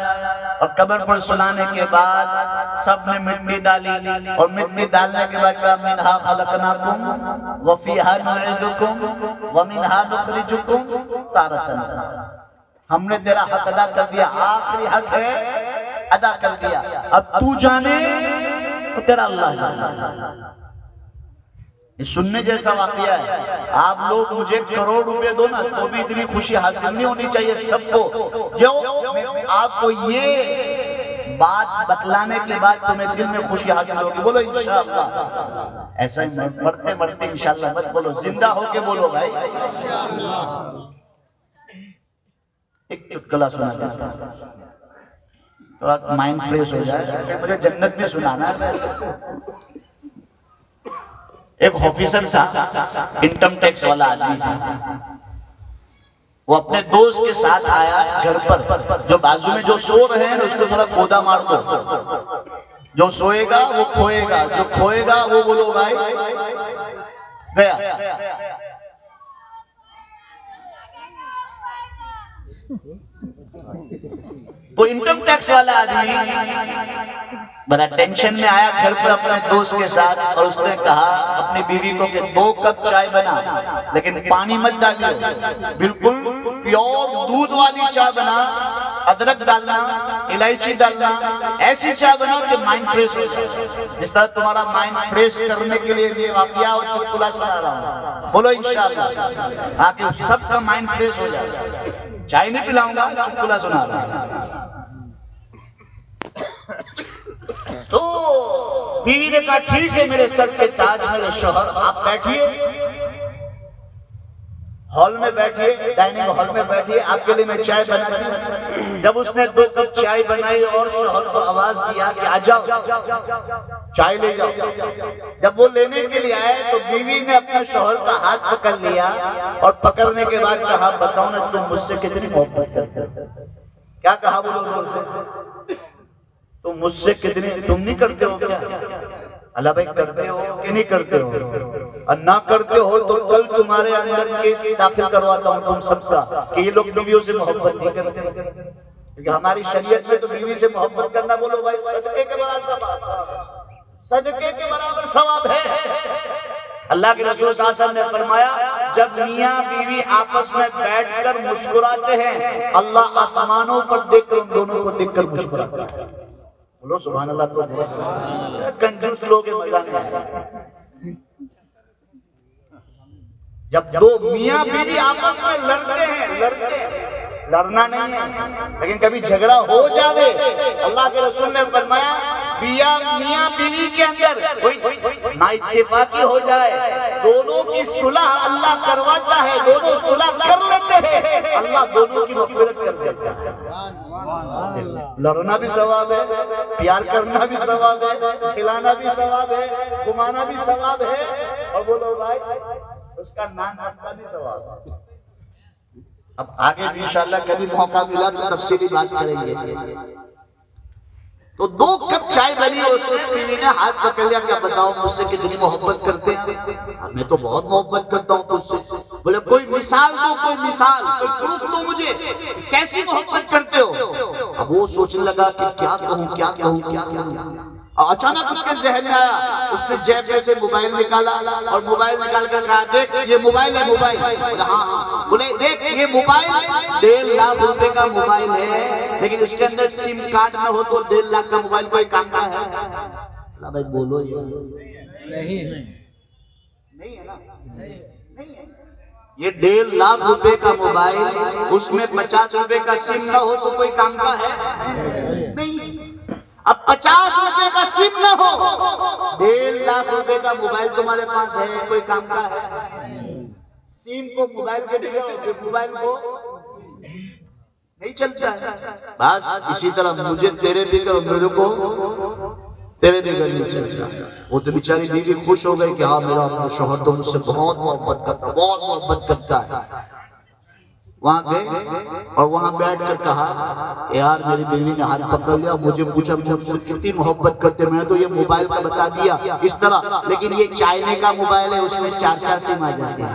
اور قبر پر سلانے کے بعد سب نے مٹی ڈالی، اور مٹی ڈالنے کے بعد کہا منہا خلقناکم وفیہا نعیدکم ومنہا نخرجکم تارۃ اخری، ہم نے تیرا حق ادا کر دیا، آخری حق ہے ادا کر دیا، اب تو جانے تو تیرا اللہ جانے۔ یہ سننے جیسا واقعہ ہے، آپ لوگ مجھے کروڑ روپے دو نا تو بھی اتنی خوشی حاصل نہیں ہونی چاہیے سب کو، جو آپ کو یہ بات بتلانے کے بعد تمہیں دل میں خوشی حاصل ہوگی. بولو انشاءاللہ. ایسا ہی مرتے مرتے انشاءاللہ مت بولو, زندہ ہو کے بولو بھائی. ایک چٹکلا سنا دیتا ہوں تھوڑا مائنڈ فریش ہو جائے, مجھے جنت بھی سنانا ہے. ایک آفیسر تھا, انکم ٹیکس والا آدمی تھا. وہ اپنے دوست کے ساتھ آیا گھر پر, جو بازو میں جو سو رہے ہیں اس کو تھوڑا کھودا مار دو, جو سوئے گا وہ کھوئے گا, جو کھوئے گا وہ بولو بھائی گیا. وہ انکم ٹیکس والا آدمی بڑا ٹینشن میں آیا گھر پر اپنے دوست کے ساتھ, اور اس نے کہا اپنی بیوی کو کہ 2 کپ چائے بنا, لیکن پانی مت ڈالیو, بالکل پیور دودھ والی چائے بنا, ادرک ڈالنا, الائچی ڈالنا, ایسی چائے بنا کہ مائنڈ فریش ہو جائے. جس طرح تمہارا مائنڈ فریش کرنے کے لیے یہ واقعہ اور چٹکلا سنا رہا ہوں, بولو انشاءاللہ, تاکہ سب کا مائنڈ فریش ہو جائے. چائے نہیں پلاؤں گا, چٹکلا سنا رہا ہوں. تو بیوی نے کہا ٹھیک ہے میرے سر کے تاج, میرے شوہر, آپ بیٹھیے, ہال میں بیٹھیے, ڈائننگ ہال میں بیٹھیے, آپ کے لیے میں چائے بناتی ہوں. جب اس نے 2 کپ چائے بنائی اور شوہر کو آواز دیا کہ آ جاؤ چائے لے جاؤ, جب وہ لینے کے لیے آئے تو بیوی نے اپنے شوہر کا ہاتھ پکڑ لیا, اور پکڑنے کے بعد کہا بتاؤ نا تم مجھ سے کتنی محبت کرتے ہو. کیا کہا بولو, تم مجھ سے کتنی, تم نہیں کرتے ہو کیا؟ اللہ بھائی کرتے ہو کہ نہیں کرتے ہو؟ اور نہ کرتے ہو تو کل تمہارے اندر کیس داخل کرواتا ہوں تم سب کا کہ یہ لوگ بیویوں سے محبت نہیں کرتے. کیونکہ ہماری شریعت میں تو بیوی سے محبت کرنا, بولو بھائی, صدقے کے برابر ثواب, صدقے کے برابر ثواب ہے. اللہ کے رسول صلی اللہ علیہ وسلم نے فرمایا جب میاں بیوی آپس میں بیٹھ کر مسکراتے ہیں, اللہ آسمانوں پر دیکھ کر ان دونوں کو دیکھ کر مسکراتا ہے. بولو سبحان اللہ. تو کنجوس لوگ ہیں, مزہ نہیں آیا. جب 2 میاں بیوی آپس میں لڑتے ہیں, لڑنا نہیں ہے لیکن کبھی جھگڑا ہو جاوے, اللہ کے رسول نے فرمایا میاں بیوی کے اندر کوئی نا اتفاقی ہو جائے, دونوں کی صلح اللہ کرواتا ہے, دونوں صلح کر لیتے ہیں, اللہ دونوں کی مغفرت کر دیتا ہے. لڑنا بھی ثواب ہے, پیار کرنا بھی ثواب ہے, کھلانا بھی ثواب ہے, گھمانا بھی ثواب ہے, اور بولو بھائی اس کا نام رکھنا بھی ثواب ہے. اب آگے بھی انشاءاللہ کبھی موقع ملا تو تفصیلی بات کریں گے. تو 2 کپ چائے بنی, اس نے بیوی نے ہاتھ پکڑ لیا, کیا بتاؤ مجھ سے کتنی محبت کرتے ہیں؟ میں تو بہت محبت کرتا ہوں تجھ سے. بولے کوئی مثال دو, کوئی مثال, کوئی پروف دو مجھے, کیسی محبت کرتے ہو؟ اب وہ سوچنے لگا کہ کیا کہوں کیا کہوں کیا کہوں. اچانک اس کے ذہن میں آیا, اس نے جیب میں سے موبائل نکالا اور موبائل نکال کر کہا دیکھ یہ موبائل ہے. موبائل بولے ہاں. بولے دیکھ یہ موبائل 1.5 لاکھ روپے کا موبائل ہے, لیکن اس کے اندر سم کارڈ نہ ہو تو 1.5 لاکھ کا موبائل کوئی کام کا ہے؟ اللہ بھائی بولو یہ نہیں ہے نا, یہ 1.5 لاکھ روپے کا موبائل, اس میں 50 روپے کا سم نہ ہو تو کوئی کام کا ہے نہیں. اب 50 روپے کا سم نہ ہو, 1.5 لاکھ روپے کا موبائل تمہارے پاس ہے, کوئی کام کا ہے؟ سم کو موبائل کے دیا, موبائل کو نہیں چلتا ہے. بس اسی طرح مجھے تیرے بغیر میرے کو تیرے بغیر نہیں چلتا. وہ تو بیچاری بیوی خوش ہو گئی کہ ہاں میرا اپنا شوہر تو مجھ سے بہت محبت کرتا, بہت محبت کرتا ہے. وہاں گئے اور وہاں بیٹھ کر کہا یار میری بیوی نے ہاتھ پکڑ لیا, مجھے پوچھا مجھ سے کتنی محبت کرتے. میں نے تو یہ موبائل کا بتا دیا اس طرح, لیکن یہ چائنے کا موبائل ہے, اس میں 4 سم آ جاتے ہیں.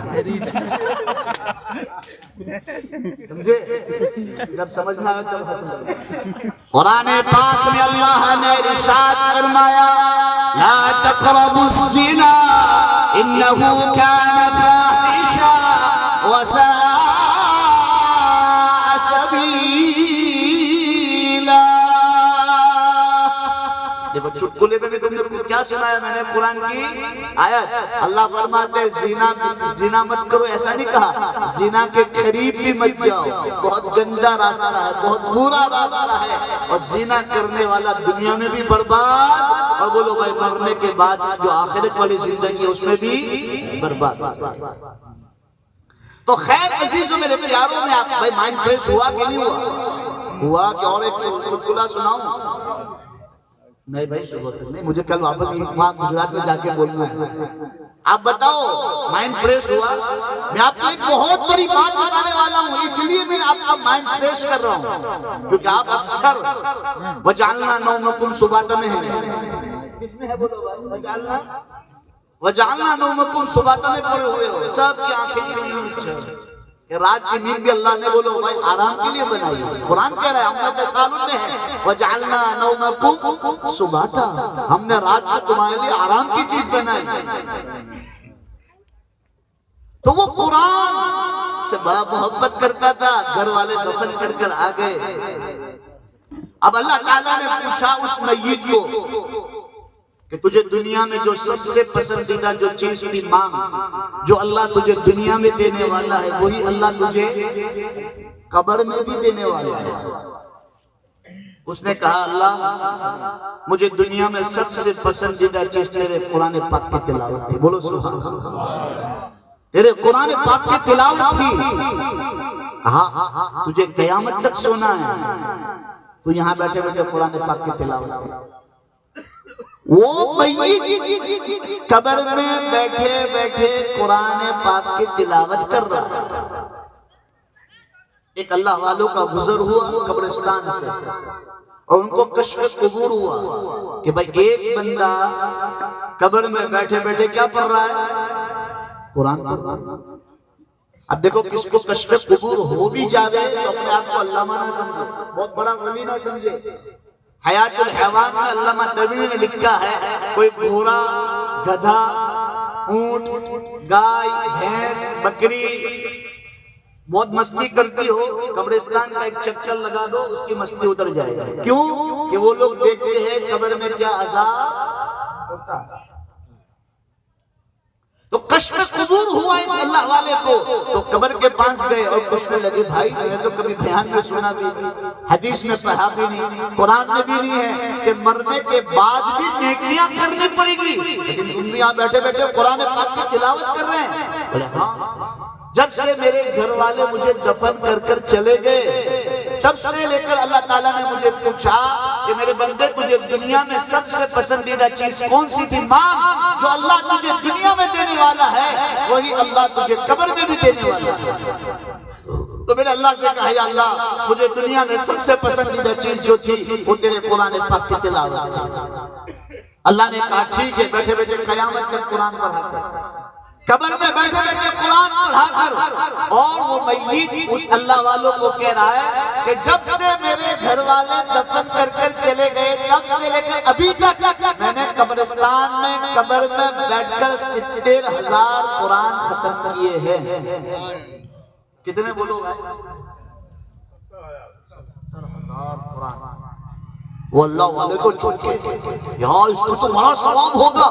سمجھے؟ جب سمجھ میں آیا تب قرآن پاک میں اللہ نے ارشاد فرمایا لا تقربوا الزنا انه كان فاحشا وساء سبیلا. دیکھو چٹکلے میں بھی تم نے کیا سنایا میں نے قرآن کی آیت. اللہ فرماتے ہیں زنا مت کرو، ایسا نہیں کہا. زنا کے قریب بھی مت جاؤ، بہت گندا راستہ ہے، بہت برا راستہ ہے. اور زنا کرنے والا دنیا میں بھی برباد، اور بولو بھائی مرنے کے بعد جو آخرت والی زندگی ہے اس میں بھی برباد. تو خیر عزیزو میرے پیاروں میں آپ بھائی مائنڈ فریش ہوا کہ نہیں ہوا کہ اور ایک چٹکلا سناؤں؟ نہیں بھائی صبح تک نہیں، مجھے کل واپس وہاں گجرات میں جا کے بولنا ہے. آپ بتاؤ مائنڈ فریش ہوا؟ میں آپ کو ایک بہت بڑی بات بتانے والا ہوں، اس لیے میں آپ کا مائنڈ فریش کر رہا ہوں، کیونکہ آپ اکثر وَجَعَلْنَا نَوْمَكُمْ سُبَاتًا میں ہیں. کس میں ہے بولو بھائی؟ وَجَعَلْنَا نَوْمَكُمْ سُبَاتًا میں پڑے ہوئے ہو، سب کی آنکھیں کھلی ہوئی کہ رات کی نیند بھی اللہ نے بولو بھائی آرام کے لیے بنائی. قرآن کہہ رہا ہے ہم نے تسالل میں ہے وَجَعَلْنَا نَوْمَكُمْ سُبَاتًا، ہم نے رات کو تمہارے لیے آرام کی چیز بنائی. تو وہ قرآن سے بڑا محبت کرتا تھا، گھر والے دفن کر کر آ گئے. اب اللہ تعالیٰ نے پوچھا اس میت کو کہ تجھے دنیا میں جو سب سے پسندیدہ جو چیز تھی مانگ، جو اللہ تجھے دنیا میں دینے والا ہے وہی اللہ تجھے قبر میں بھی دینے والا ہے. اس نے کہا اللہ مجھے دنیا میں سب سے پسندیدہ چیز تیرے قرآن پاک کی تلاوت تھی. بولو سبحان اللہ، تیرے قرآن پاک کی تلاوت تھی. کہا تجھے قیامت تک سونا ہے، تو یہاں بیٹھے بیٹھے قرآن پاک کی تلاوت تھی. وہ میت قبر میں بیٹھے بیٹھے قرآن پاک کی تلاوت کر رہا. ایک اللہ والوں کا گزر ہوا قبرستان سے، اور ان کو کشف قبور ہوا کہ بھائی ایک بندہ قبر میں بیٹھے بیٹھے کیا پڑھ رہا ہے؟ قرآن پڑھ رہا ہے. اب دیکھو کس کو کشف قبور ہو بھی جاوے تو اپنے آپ کو علامہ نہ سمجھے، بہت بڑا ولی نہ سمجھے. حیات الحیوان میں علامہ نبوی نے لکھا ہے کوئی گھوڑا، گدھا، اونٹ، گائے، بھینس، بکری بہت مستی کرتی ہو، قبرستان کا ایک چکر لگا دو اس کی مستی اتر جائے گی. کیوں کہ وہ لوگ دیکھتے ہیں قبر میں کیا عذاب ہوتا ہے. تو کشف قبور ہوا اس اللہ والے کو، تو قبر کے پاس گئے اور پوچھنے لگے بھائی میں تو کبھی بیان میں سنا بھی نہیں، حدیث میں پڑھا بھی نہیں، قرآن میں بھی نہیں ہے کہ مرنے کے بعد بھی نیکیاں کرنی پڑے گی، لیکن تم بھی یہاں بیٹھے بیٹھے قرآن پاک کی تلاوت کر رہے ہیں. بولے ہاں، جب سے میرے گھر والے مجھے دفن کر کر چلے گئے تب سے لے کر اللہ تعالیٰ نے مجھے پوچھا کہ میرے بندے تجھے دنیا میں سب سے پسندیدہ چیز کون سی تھی؟ مانگ، جو اللہ تجھے دنیا میں دینے والا ہے وہی اللہ تجھے قبر میں بھی دینے والا ہے. تو میں نے اللہ سے کہا یا اللہ مجھے دنیا میں سب سے پسندیدہ چیز جو تھی وہ تیرے قرآن پاک کی تلاوت تھی. اللہ نے کہا ٹھیک ہے، بیٹھے بیٹھے قیامت تک قرآن پڑھا کر، قبر میں بیٹھے بیٹھے قرآن پڑھا کر. اور وہ میت اس اللہ والوں کو کہہ رہا ہے کہ جب سے میرے گھر والے دفن کر کر چلے گئے تب سے لے کر ابھی تک میں نے قبرستان میں قبر میں بیٹھ کر 70,000 قرآن ختم کیے ہیں. کتنے بولو؟ 70,000 قرآن. وہ اللہ والے کو چوچے یار اس کو تو بڑا ثواب ہوگا.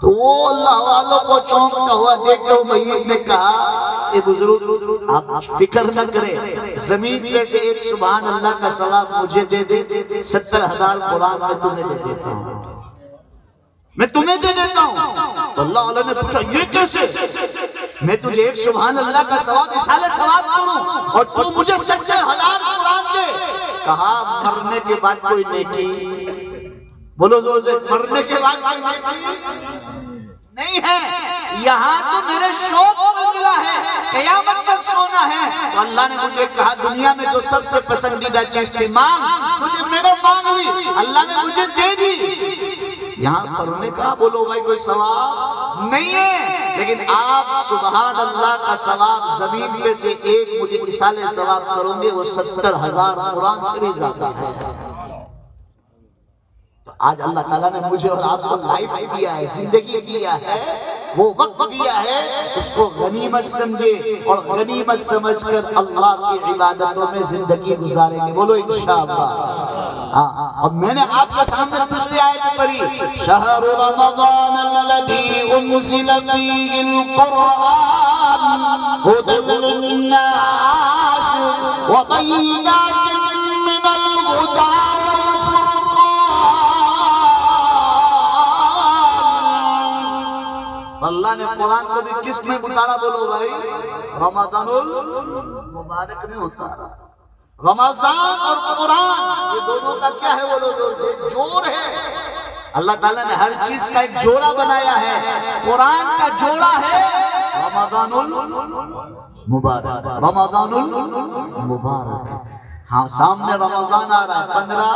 تو وہ اللہ والوں کو چونکتا ہوا دیکھ کے وہ میت نے کہا اے بزرگ آپ فکر نہ کریں، زمین پہ سے ایک سبحان اللہ کا ثواب مجھے دے دے، 70,000 قرآن میں تمہیں دے دیتا ہوں، میں تمہیں دے دیتا ہوں. تو اللہ علیہ نے پوچھا یہ کیسے؟ میں تجھے ایک سبحان اللہ کا ثواب مثال ثواب کروں اور تو مجھے 70,000 قرآن دے. کہا مرنے کے بعد کوئی نیکی، بولو زور سے، مرنے کے بعد کوئی نیکی نہیں ہے. یہاں تو میرے شوق میں ملا ہے، قیامت تک سونا ہے. تو اللہ نے مجھے کہا دنیا میں جو سب سے پسندیدہ چیز تھی مانگ، مجھے میرے مانگ لی، اللہ نے مجھے دے دی. یہاں پڑھنے کا بولو بھائی کوئی ثواب نہیں ہے، لیکن آپ سبحان اللہ کا ثواب زمین پہ سے ایک مجھے مثال ثواب کروں گے وہ 70,000 قرآن سے بھی زیادہ ہے. تو آج اللہ تعالیٰ نے مجھے اور آپ کو لائف دیا ہے، زندگی دیا ہے، وہ وقت دیا ہے، اس کو غنیمت سمجھے اور غنیمت سمجھ کر اللہ کی عبادتوں میں زندگی گزاریں گے. بولو انشاءاللہ. اب میں نے آپ کے سامنے دوسری آیت پڑھی شہر رمضان الذی انزل فیہ القرآن ھدی للناس وبینات من الہدی والفرقان. اللہ نے قرآن کو بھی کس میں اتارا بولو بھائی؟ رمضان المبارک میں اتارا. رمضان اور قرآن یہ دونوں کا کیا ہے؟ بولو زور سے. جوڑ ہے. اللہ تعالیٰ نے ہر چیز کا ایک جوڑا بنایا ہے. قرآن کا جوڑا ہے رمضان المبارک. رمضان المبارک. ہاں سامنے رمضان آ رہا ہے. 15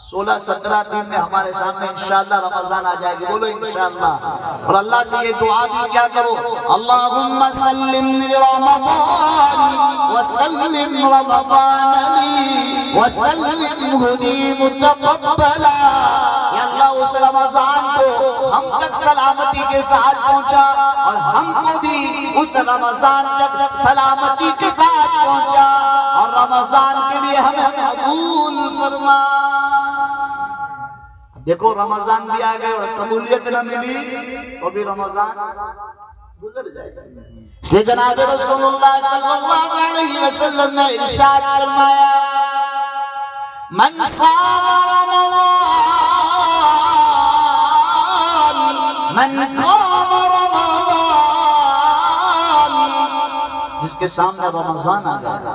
16 17 دن میں ہمارے سامنے انشاءاللہ رمضان آ جائے گی. بولو انشاءاللہ. اور اللہ سے یہ دعا بھی کیا کرو اللہم سلم رمضان وسلم رمضان لی وسلم لی متقبلا. یا اللہ اس رمضان کو ہم تک سلامتی کے ساتھ پہنچا اور ہم کو بھی اس رمضان تک سلامتی کے ساتھ پہنچا اور رمضان کے لیے ہمیں قبول فرما. دیکھو رمضان بھی آ گئے اور قبولیت نہ ملی تو بھی رمضان گزر جائے گا. اس لیے جناب رسول اللہ صلی اللہ علیہ وسلم نے ارشاد فرمایا من صام رمضان من قام رمضان. جس کے سامنے رمضان آ گیا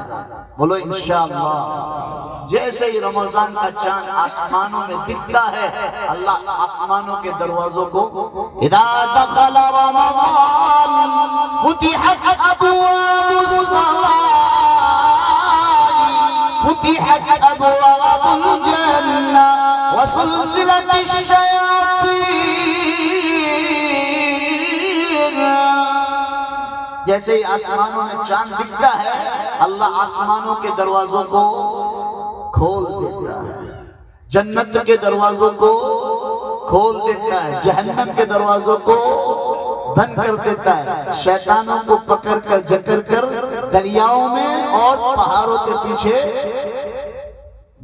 بولو انشاءاللہ. جیسے ہی رمضان کا چاند آسمانوں میں دکھتا ہے اللہ آسمانوں کے دروازوں کو اذا دخل رمضان فتحت ابواب السماء فتحت ابواب الجنة وسلسلت الشياطين. جیسے ہی آسمانوں میں چاند دکھتا ہے اللہ آسمانوں کے دروازوں کو کھول دیتا ہے. جنت کے دروازوں کو کھول دیتا ہے. جہنم کے دروازوں کو بند کر دیتا ہے. شیطانوں کو پکڑ کر جکڑ کر دریاؤں میں اور پہاڑوں کے پیچھے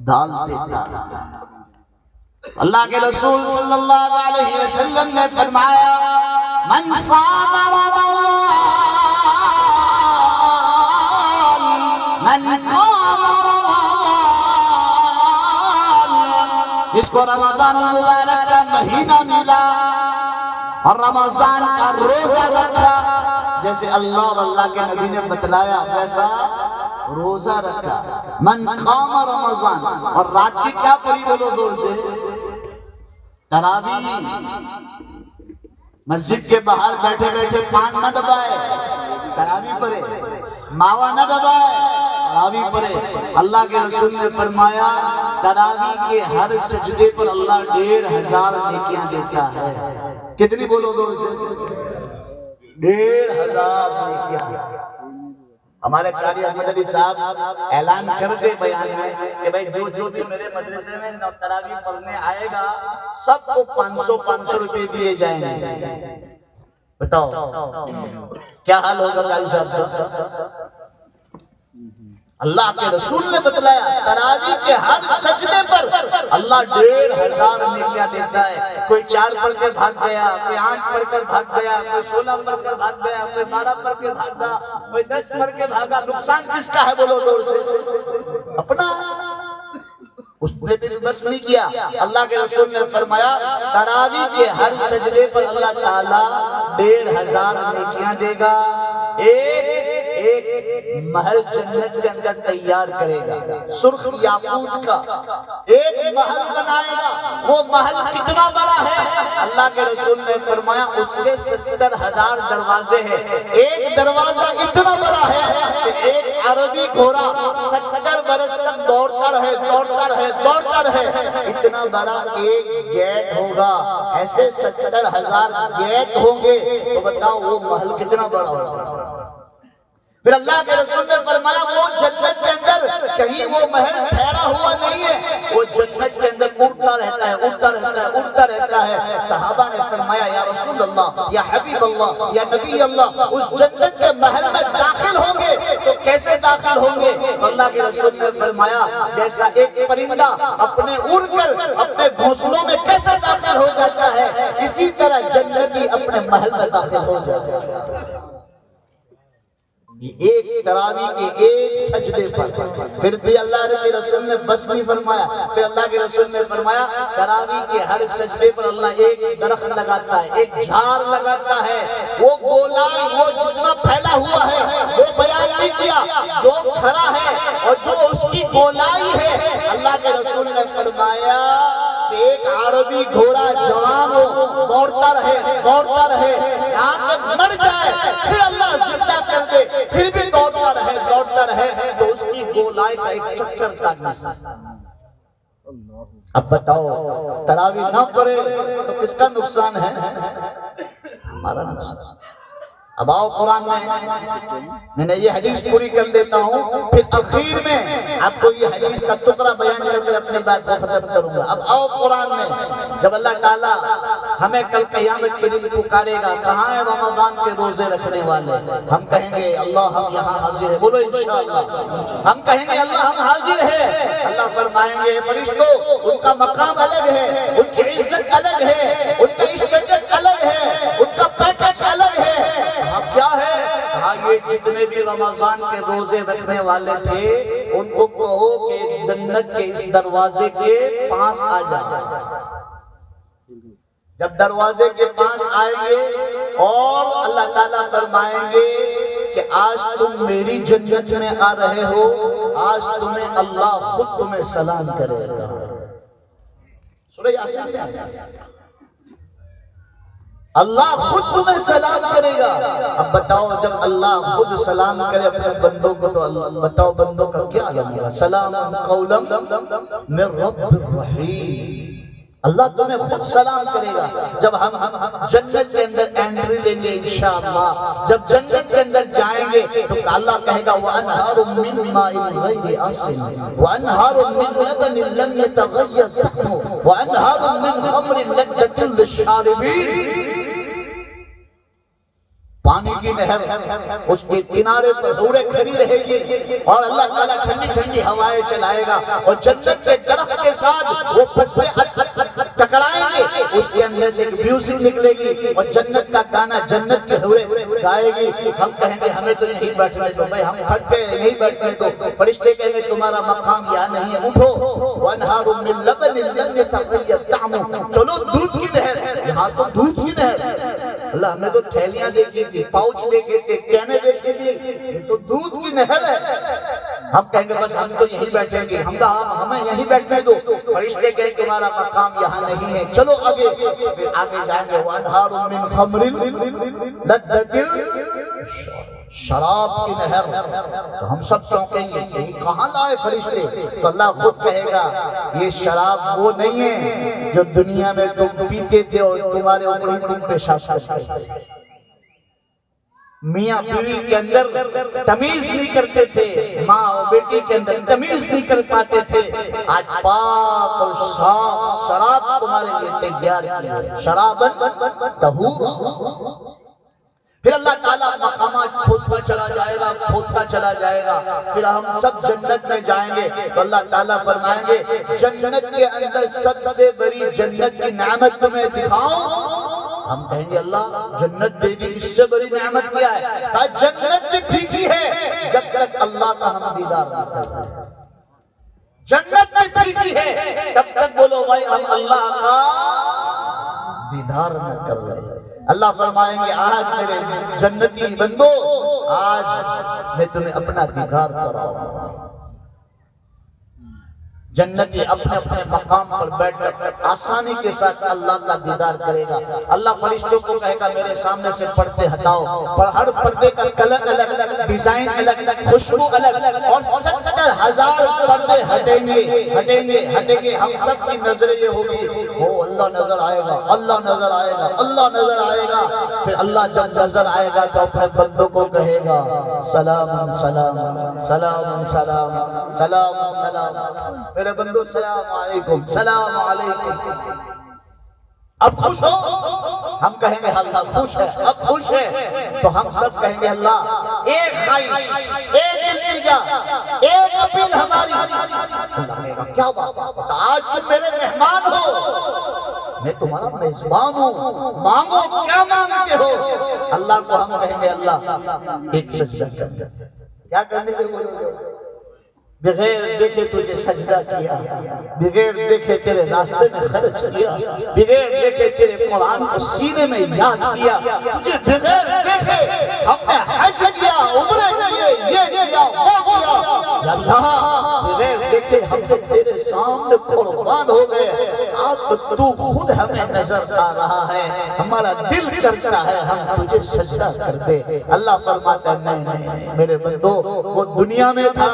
ڈال دیتا ہے. اللہ کے رسول صلی اللہ علیہ وسلم نے فرمایا من صام رمضان من قام جس کو رمضان المبارک کا مہینہ ملا اور رمضان کا روزہ رکھا جیسے اللہ اور اللہ کے نبی نے بتلایا ویسا روزہ رکھا. من قام رمضان. اور رات کی کیا پڑھی بولو دور سے؟ تراویح. مسجد کے باہر بیٹھے بیٹھے پان نہ دبائے تراویح پڑھے. ماوا نہ دبائے تراویح پڑھے. اللہ کے رسول نے فرمایا تراویح کے ہر سجدے پر اللہ 1500 نیکیاں دیتا ہے. کتنی بولو دو سے؟ 1500 نیکیاں. ہمارے قاری احمد علی صاحب اعلان کر دے بیان میں کہ بھائی جو بھی میرے مدرسے میں تراویح پڑھنے آئے گا سب کو 500 روپے دیے جائیں گے. بتاؤ کیا حال ہوگا قاری صاحب کا؟ اللہ کے رسول نے بتلایا تراویح کے ہر سجدے پر اللہ 1500 نیکیاں دیتا ہے. کوئی 4 پڑھ کر بھاگ گیا, کوئی 8 پڑھ کر بھاگ گیا, کوئی 16 پڑھ کر بھاگ گیا, کوئی 12 پڑھ کے بھاگا, کوئی 10 پڑھ کے بھاگا. نقصان کس کا ہے بولو دور سے؟ اپنا. اس نے بھی بس نہیں کیا. اللہ کے رسول نے فرمایا تراویح کے ہر سجدے پر اللہ تعالیٰ 1500 نیکیاں دے گا. ایک محل جنت کے اندر تیار کرے گا سرخ یاقوت کا. ایک محل بنائے گا. وہ محل کتنا بڑا ہے؟ اللہ کے رسول نے فرمایا اس کے 70,000 دروازے ہیں. ایک دروازہ اتنا بڑا ہے کہ ایک عربی گھوڑا 70 برس تک دوڑتا رہے. اتنا بڑا ایک گیٹ ہوگا. ایسے 70,000 گیٹ ہوں گے تو بتاؤ وہ محل کتنا بڑا ہوگا. پھر اللہ کے رسول نے فرمایا وہ جنت کے اندر کہیں وہ محل ٹھہرا ہوا نہیں ہے. وہ جنت کے اندر اڑتا رہتا ہے. صحابہ نے فرمایا یا رسول اللہ, یا حبیب اللہ, یا نبی اللہ, اس جنت کے محل میں داخل ہوں گے تو کیسے داخل ہوں گے؟ تو اللہ کے رسول نے فرمایا جیسا ایک پرندہ اپنے اڑ کر اپنے گھونسلوں میں کیسے داخل ہو جاتا ہے، اسی طرح جنتی اپنے محل میں داخل ہو جاتا ہے۔ ایک تراویح کے ایک سجدے پر پھر بھی اللہ کے رسول نے بس نہیں فرمایا، پھر اللہ کے رسول نے فرمایا تراویح کے ہر سجدے پر اللہ ایک درخت لگاتا ہے، ایک جھاڑ لگاتا ہے، وہ گولائی وہ جتنا پھیلا ہوا ہے وہ بیان نہیں کیا، جو کھڑا ہے اور جو اس کی گولائی ہے، اللہ کے رسول نے فرمایا کہ ایک عربی گھوڑا جوان ہو دوڑتا رہے یہاں تک مر جائے، پھر اللہ زندہ کر دے، پھر بھی دوڑتا رہے تو اس کی گولائی کا ایک چکر کاٹنا سکتا۔ اب بتاؤ تراویح نہ پڑھے تو کس کا نقصان ہے؟ ہمارا نقصان۔ اب آؤ قرآن میں نے یہ حدیث پوری کر دیتا ہوں، پھر اخیر میں آپ کو یہ حدیث کا ٹکڑا بیان کر کے اپنی بات کو ختم کروں گا۔ اب آؤ قرآن میں جب اللہ تعالیٰ ہمیں کل قیامت کے دن پکارے گا، کہاں ہے رمضان کے روزے رکھنے والے؟ ہم کہیں گے اللہ ہم یہاں حاضر ہے، بولو انشاءاللہ۔ ہم کہیں گے اللہ ہم حاضر ہے، اللہ فرمائیں گے فرشتوں ان کا مقام الگ ہے، ان کی عزت الگ ہے، ان کا اسٹیٹس الگ ہے، ان کا پیکج الگ ہے۔ کیا ہے؟ کہا یہ جتنے بھی رمضان کے روزے رکھنے والے تھے ان کو کہو کہ جنت کے اس دروازے کے پاس آ جائے۔ جب دروازے کے پاس آئیں گے اور اللہ تعالیٰ فرمائیں گے کہ آج تم میری جنت میں آ رہے ہو، آج تمہیں اللہ خود تمہیں سلام کرے گا۔ سورہ یاسین میں اللہ خود تمہیں سلام کرے گا۔ اب بتاؤ جب اللہ خود سلام کرے اپنے بندوں کو تو اللہ بتاؤ بندوں کا کیا عالم ہے؟ سلام قولا من رب الرحیم۔ اللہ تمہیں خود سلام کرے گا جب ہم جنت کے اندر انٹری لیں گے انشاءاللہ۔ جب جنت کے اندر جائیں گے تو اللہ کہے گا وَأَنْهَارٌ مِّن مَّاءٍ غَيْرِ آسِنٍ وَأَنْهَارٌ مِّن لَبَنٍ لَّمْ يَتَغَيَّرْ طَعْمُهُ وَأَنْهَارٌ مِّن خَمْرٍ لَذَّةٍ لِّلشَّارِبِينَ۔ پانی کی نہر اس کے کنارے پر حوریں کھڑی رہے گی اور اللہ تعالیٰ ٹھنڈی ٹھنڈی ہوائیں چلائے گا اور جنت کے درخت کے ساتھ وہ پتے ٹکرائیں گے، اس کے اندر سے ایک میوزک نکلے گی اور جنت کا گانا جنت کے حوریں گائے گی۔ ہم کہیں گے ہمیں تو یہیں بیٹھنے دو، بھائی ہم تھک گئے یہیں بیٹھنے دو۔ فرشتے کہیں گے تمہارا مقام یہاں نہیں ہے، اٹھو۔ وَأَنْهَارٌ مِّن لَبَنٍ لَّمْ يَتَغَيَّرْ طَعْمُهُ، چلو دودھ کی نہر، یہاں تو دودھ کی نہر۔ اللہ ہمیں تو تھیلیاں دیکھی تھی، پاؤچ دیکھے تھے، کینے دیکھی تھی، یہ تو دودھ کی نہر ہے۔ ہم کہیں گے بس ہم تو یہیں بیٹھیں گے، ہمیں یہیں بیٹھنے دو۔ فرشتے کہیں تمہارا مقام یہاں نہیں ہے، چلو آگے جائیں گے۔ وَأَنْهَارٌ مِّن خَمْرٍ لَذَّةٍ، شراب کی نہر۔ تو ہم سب چونکیں گے کہ یہ کہاں لائے فرشتے؟ تو اللہ خود کہے گا یہ شراب وہ نہیں ہے جو دنیا میں تم پیتے تھے اور تمہارے اوپر ہی تم پیشاب کرتے تھے۔ میاں بیوی کے اندر تمیز نہیں کرتے تھے، ماں اور بیٹی کے اندر تمیز نہیں کر پاتے تھے، آج پاک اور صاف شراب تمہارے لیے تیار کی ہے، شراباً طہورا۔ پھر اللہ تعالیٰ مقامات کھولتا چلا جائے گا، پھر ہم سب جنت میں جائیں گے تو اللہ تعالیٰ فرمائیں گے جنت کے اندر سب سے بڑی جنت کی نعمت تمہیں دکھاؤں؟ ہم کہیں گے اللہ جنت دے دی، اس سے بڑی نعمت کیا ہے؟ کہا جنت بھی ٹھیک ہی ہے جب تک اللہ کا ہم دیدار نہ کرتے۔ جنت بھی ٹھیک ہی ہے تب تک بولو بھائی ہم اللہ کا دیدار نہ کر رہے۔ اللہ فرمائیں گے آج میرے جنتی بندو، آج میں تمہیں اپنا دیدار کراؤں گا۔ جنتی اپنے اپنے مقام پر بیٹھ کر آسانی کے ساتھ اللہ کا دیدار کرے گا۔ اللہ فرشتوں کو کہے گا میرے سامنے سے پردے ہٹاؤ، پر ہر پردے کا کلر الگ، ڈیزائن الگ، خوشبو الگ، اور 70,000 پردے ہٹیں گے۔ ہم سب کی نظریں یہ ہوگی وہ اللہ نظر آئے گا، اللہ نظر آئے گا، اللہ نظر آئے گا۔ پھر اللہ جب نظر آئے گا تو اپنے بندوں کو کہے گا سلام سلام سلام سلام سلام سلام، میرے بندو سلام علیکم سلام علیکم۔ اب خوش ہو؟ ہم کہیں گے اللہ خوش ہے، اب خوش ہے تو ہم سب کہیں گے اللہ ایک خواہش، ایک التجا، ایک اپیل ہماری۔ اللہ کہے گا کیا بات ہے؟ آج تم میرے مہمان ہو، میں تمہارا میزبان ہوں، مانگو کیا مانگتے ہو؟ اللہ کو ہم کہیں گے اللہ ایک سجدہ کر، کیا کرنے کے بولو؟ بغیر دیکھے تجھے سجدہ کیا، بغیر دیکھے تیرے راستے میں خرچ کیا، بغیر دیکھے تیرے قرآن کو سینے میں یاد کیا، تجھے بغیر دیکھے ہم نے حج کیا، عمرے کیے، یہ کیا، وہ کیا۔ یا اللہ بغیر دیکھے ہم نے تیرے سامنے قربان ہو گئے، اب تو خود ہمیں نظر آ رہا ہے، ہمارا دل کرتا ہے ہم تجھے سجدہ کر دے۔ اللہ فرماتا ہے نہیں میرے بندو، وہ دنیا میں تھا،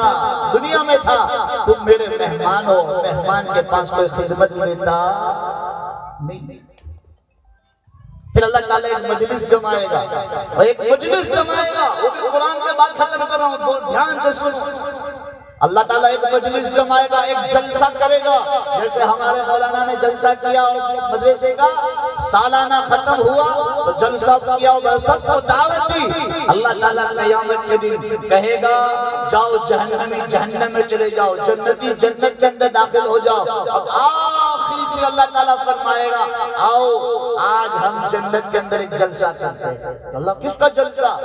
دنیا میں تھا، تم میرے مہمان ہو، مہمان کے پاس کوئی خدمت لیتا نہیں۔ پھر اللہ تعالیٰ ایک مجلس جمائے گا، اور ایک مجلس جمائے گا، وہ بھی قرآن کے بات ختم کر رہا ہوں، دھیان سے سنو۔ اللہ تعالیٰ ایک مجلس جمائے گا، ایک جلسہ کرے گا، جیسے ہمارے مولانا نے جلسہ کیا مدرسے کا، سالانہ ختم ہوا تو جلسہ کیا، سب کو دعوت دی۔ اللہ تعالیٰ قیامت کے دن کہے گا جاؤ جہنمی جہنم میں چلے جاؤ، جنتی جنت کے اندر داخل ہو جاؤ۔ اب آخری چیز اللہ تعالیٰ فرمائے گا آؤ آج ہم جنت کے اندر ایک جلسہ کرتے ہیں۔ اللہ کس کا جلسہ؟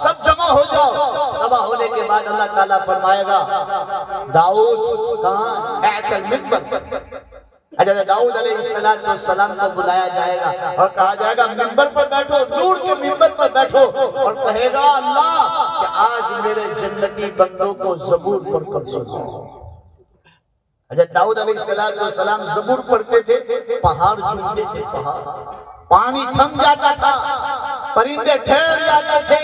سب جمع ہو جاؤ۔ سبا ہونے کے بعد اللہ تعالیٰ فرمائے گا داؤد کہاں؟ اعت المنبر۔ حضرت داؤد علیہ السلام کو بلایا جائے گا اور کہا جائے گا منبر پر بیٹھو، نور کے منبر پر بیٹھو، اور کہے گا اللہ کہ آج میرے جنتی بندوں کو زبور پڑھ کر سناؤ۔ حضرت داؤد علیہ السلام زبور پڑھتے تھے، پہاڑ جھومتے تھے، پہاڑ پانی تھم جاتا تھا، پرندے ٹھہر جاتے تھے۔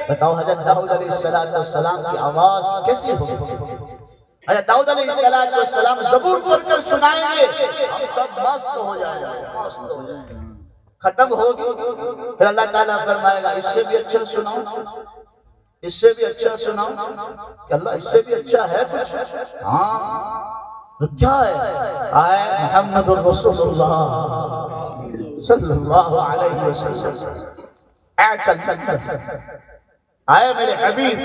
بتاؤ حضرت داؤد علیہ السلام کی آواز کیسی ہوگی؟ حضرت داؤد علیہ السلام زبور پڑھ کر سنائیں گے، ہم سب مست ہو جائیں گے، ختم ہوگی۔ پھر اللہ تعالیٰ فرمائے گا اس سے بھی اچھا سناؤ، اس سے بھی اچھا سناؤ، کہ اللہ اس سے بھی اچھا ہے کچھ؟ ہاں کیا ہے؟ آئے محمد الرسول اللہ صلی اللہ علیہ وسلم، آئے میرے حبیب،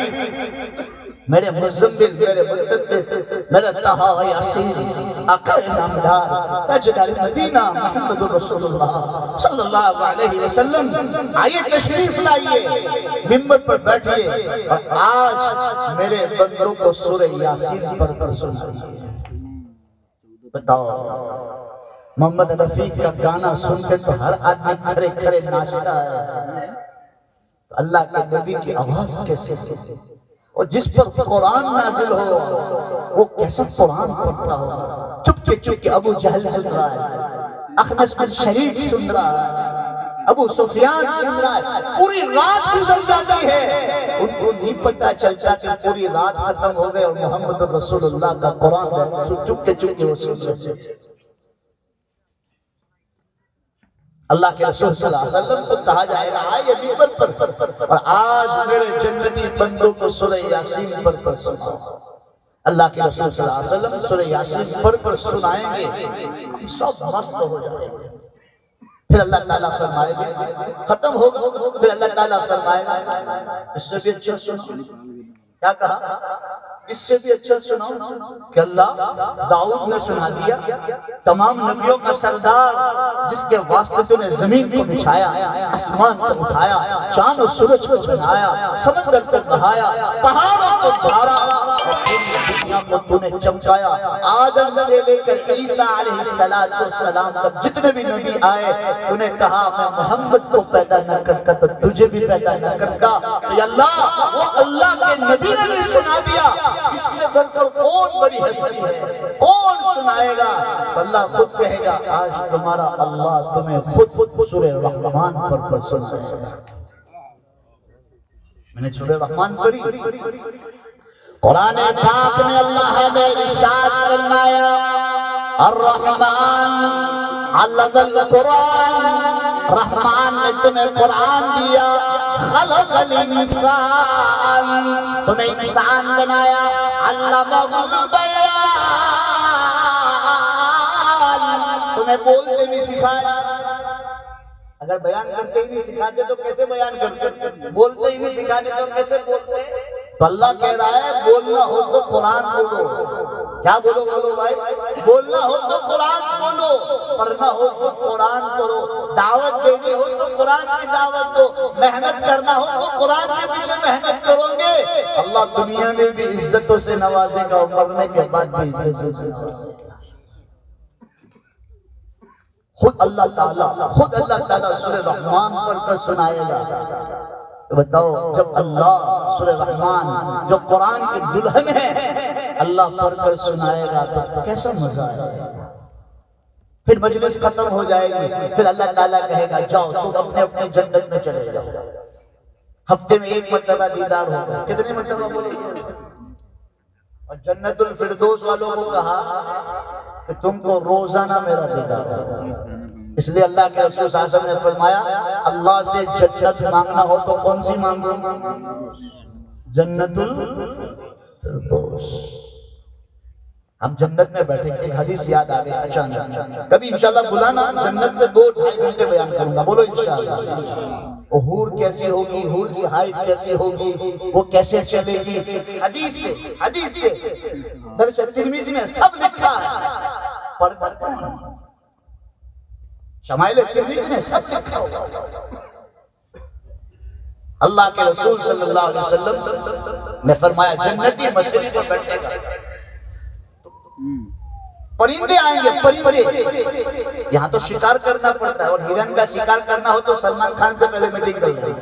میرے مزمل، میرے مدثر، میرے طہا یاسین، آقا نامدار، تاجدار مدینہ محمد الرسول اللہ صلی اللہ علیہ وسلم، آئیے تشریف لائیے، منبر پر بیٹھئے، اور آج میرے بندوں کو سورہ یاسین پڑھ کر سنائیے۔ بتاؤ محمد رفیع کا گانا سن کے تو ہر آدمی کھڑے کھڑے ناچتا ہے، اللہ کے نبی کی آواز کیسے ہے؟ اور جس پر قرآن نازل ہو وہ کیسا قرآن پڑھتا ہو؟ چپ کے ابو جہل سن رہا ہے، اخنس بن شریف سن رہا ہے، ابو سفیان سن رہا ہے، پوری رات گزر جاتی ہے، ان کو نہیں پتہ چلتا کہ پوری رات ختم ہو گئے اور محمد رسول اللہ کا قرآن چپ کے وہ سن رہے ہیں۔ اللہ کے رسول صلی اللہ علیہ وسلم کو کہا جائے گا آئیے منبر پر، اور آج میرے جنتی بندوں کو سورہ یاسین پڑھ کر سناؤ۔ اللہ کے رسول صلی اللہ علیہ وسلم سورہ یاسین پڑھ کر سنائیں گے، ہم سب مست ہو جائیں گے۔ پھر اللہ تعالیٰ فرمائے گا ختم ہوگا، پھر اللہ تعالیٰ فرمائے گا اس سے بھی اچھا سنو۔ کیا کہا؟ اس سے بھی اچھا سناؤ کہ اللہ داؤد نے سنا دیا، تمام نبیوں کا سردار جس کے واسطے تو نے زمین کو بچھایا، آسمان کو اٹھایا، چاند و سورج کو بنایا، سمندر کو بہایا، پہاڑوں کو دھارا، اور دنیا کو تو نے چمکایا۔ آدم سے لے کر عیسیٰ علیہ السلام تک جتنے بھی نبی آئے انہیں کہا میں محمد کو پیدا نہ کرتا تو تجھے بھی پیدا نہ کرتا۔ تو اللہ وہ اللہ کے نبی نے بھی سنا دیا، اس سے بڑھ کر کون بڑی ہستی ہے، کون سنائے گا؟ اللہ خود کہے گا آج تمہارا اللہ تمہیں خود سورہ رحمان پر سنائے گا۔ میں نے سورہ رحمان پڑھی، قرآن پاک میں اللہ نے ارشاد فرمایا الرحمن علم القرآن، رحمان نے تمہیں قرآن دیا، خلق الانسان، تمہیں انسان بنایا، علمہ البیان، تمہیں بولتے بھی سکھایا۔ اگر بیان کرتے ہی نہیں سکھاتے تو کیسے بیان کرتے؟ بولتے ہی نہیں سکھاتے تو کیسے بولتے؟ تو اللہ کہہ رہا ہے بولنا ہو تو قرآن بولو. کیا بولو بھائی؟ بولنا ہو تو قرآن بولو، پڑھنا ہو تو قرآن پڑھو، دعوت دینی ہو تو قرآن کی دعوت دو، محنت کرنا ہو تو قرآن کے پیچھے محنت کرو گے، اللہ دنیا میں بھی عزتوں سے نوازے گا اور مرنے کے بعد بھی عزتوں سے نوازے گا. خود اللہ تعالیٰ سورہ رحمان پڑھ کر سنائے گا. بتاؤ جب اللہ سورہ رحمان جو قرآن کی دلہن ہے اللہ پڑھ کر سنائے گا تو کیسا مزہ آئے گا. پھر مجلس ختم ہو جائے گی، پھر اللہ تعالیٰ کہے گا جاؤ تم اپنے اپنے جنت میں چلے جاؤ. ہفتے میں ایک مرتبہ دیدار ہوگا. کتنے مرتبہ بولے؟ اور جنت الفردوس والوں کو کہا کہ تم کو روزانہ میرا دیدار ہوگا. اس لیے اللہ کے رسول صلی اللہ علیہ وسلم نے فرمایا اللہ سے جنت مانگنا ہو تو کون سی مانگو؟ جنت الفردوس. ہم جنت میں بیٹھے، ایک حدیث یاد آ گئی اچانک. کبھی انشاءاللہ بلانا، جنت میں 2-2.5 گھنٹے بیان کروں گا. بولو انشاءاللہ. حور کیسی ہوگی، حور کی ہائٹ کیسی ہوگی، وہ کیسے چلے گی، حدیث سے درس ترمذی میں سب لکھا ہے. پڑھتا کون؟ شمائل ترمذی میں سب لکھا ہوگا. اللہ کے رسول صلی اللہ علیہ وسلم نے فرمایا جنتی مسجد پر بیٹھے گا، پرندے آئیں گے. پرندے یہاں تو شکار کرنا پڑتا ہے، اور ہرن کا شکار کرنا ہو تو سلمان خان سے پہلے میٹنگ کر لیں،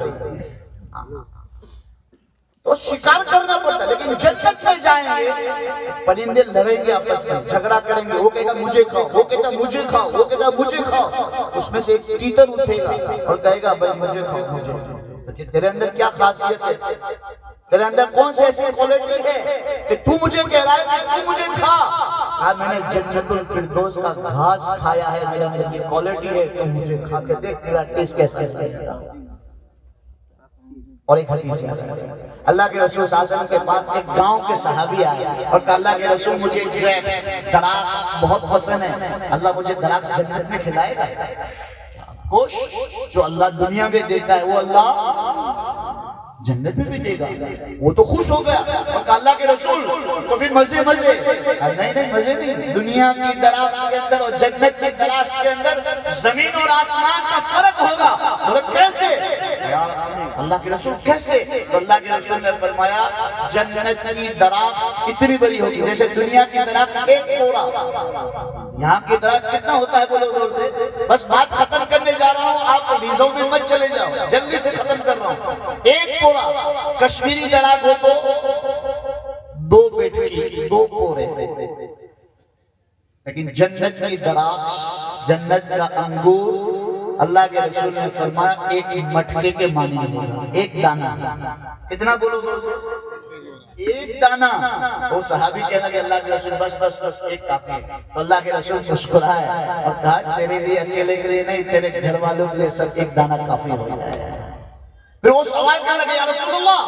تو شکار کرنا پڑتا ہے. لیکن جنت میں جائیں گے پرندے لڑیں گے آپس میں، جھگڑا کریں گے. وہ کہے گا مجھے کھاؤ، وہ کہتا مجھے کھاؤ، وہ کہتا مجھے کھاؤ. اس میں سے ایک تیتر اٹھے گا اور کہے گا بھائی مجھے کھاؤ، مجھے. تیرے اندر کیا خاصیت ہے، تیرے اندر کون سے ایسی کوالٹی ہے کہ تو مجھے کہہ رہا ہے کہ تو مجھے کھا. کہا میں نے جنت الفردوس کا گھاس کھایا ہے، میرے اندر یہ کوالٹی ہے، تو مجھے کھا کے دیکھ میرا ٹیسٹ کیسا ہے. اور ایک حدیث ہے اللہ کے رسول صلی اللہ علیہ وسلم کے پاس ایک گاؤں کے صحابی آئے اور کہا اللہ کے رسول مجھے گریپس دراخت بہت پسند ہے، اللہ مجھے دراخت جنت میں کھلائے گا. گوشت جو اللہ دنیا میں دیتا ہے وہ اللہ جنت میں بھی دے گا. وہ تو خوش ہو گیا اور کہا اللہ کے رسول تو پھر مزے. نہیں مزے نہیں. دنیا کی دراخت کے اندر اور جنت کی دراخت کے اندر زمین اور آسمان کا فرق ہوگا. بولے کیسے؟ اللہ کے رسول کیسے؟ تو اللہ کے رسول نے فرمایا جنت کی دراخت اتنی بڑی ہوگی جیسے دنیا کی دراخت ایک کوڑا. یہاں کی درخت کتنا ہوتا ہے بولو زور سے. بس بات ختم کرنے جا رہا ہوں، آپ ریزوں میں مت چلے جاؤ، جلدی سے ختم کر رہا ہوں. ایک کوڑا کشمیری درخت ہو تو 2 بیٹکی 2 کوڑے. لیکن جنت کی درخت، جنت کا انگور اللہ کے رسول نے فرمایا ایک مٹکے کے مانند ہوگا. ایک دانہ. کتنا بولو زور سے؟ ایک دانہ. وہ صحابی کہنے لگے اللہ کے رسول بس ایک کافی ہے. تو اللہ کے رسول مسکرائے اور کہا تیرے لیے اکیلے کے لیے نہیں، تیرے گھر والوں کے لیے سب ایک دانہ کافی ہو جائے. پھر وہ سوال کرنے لگے یا رسول اللہ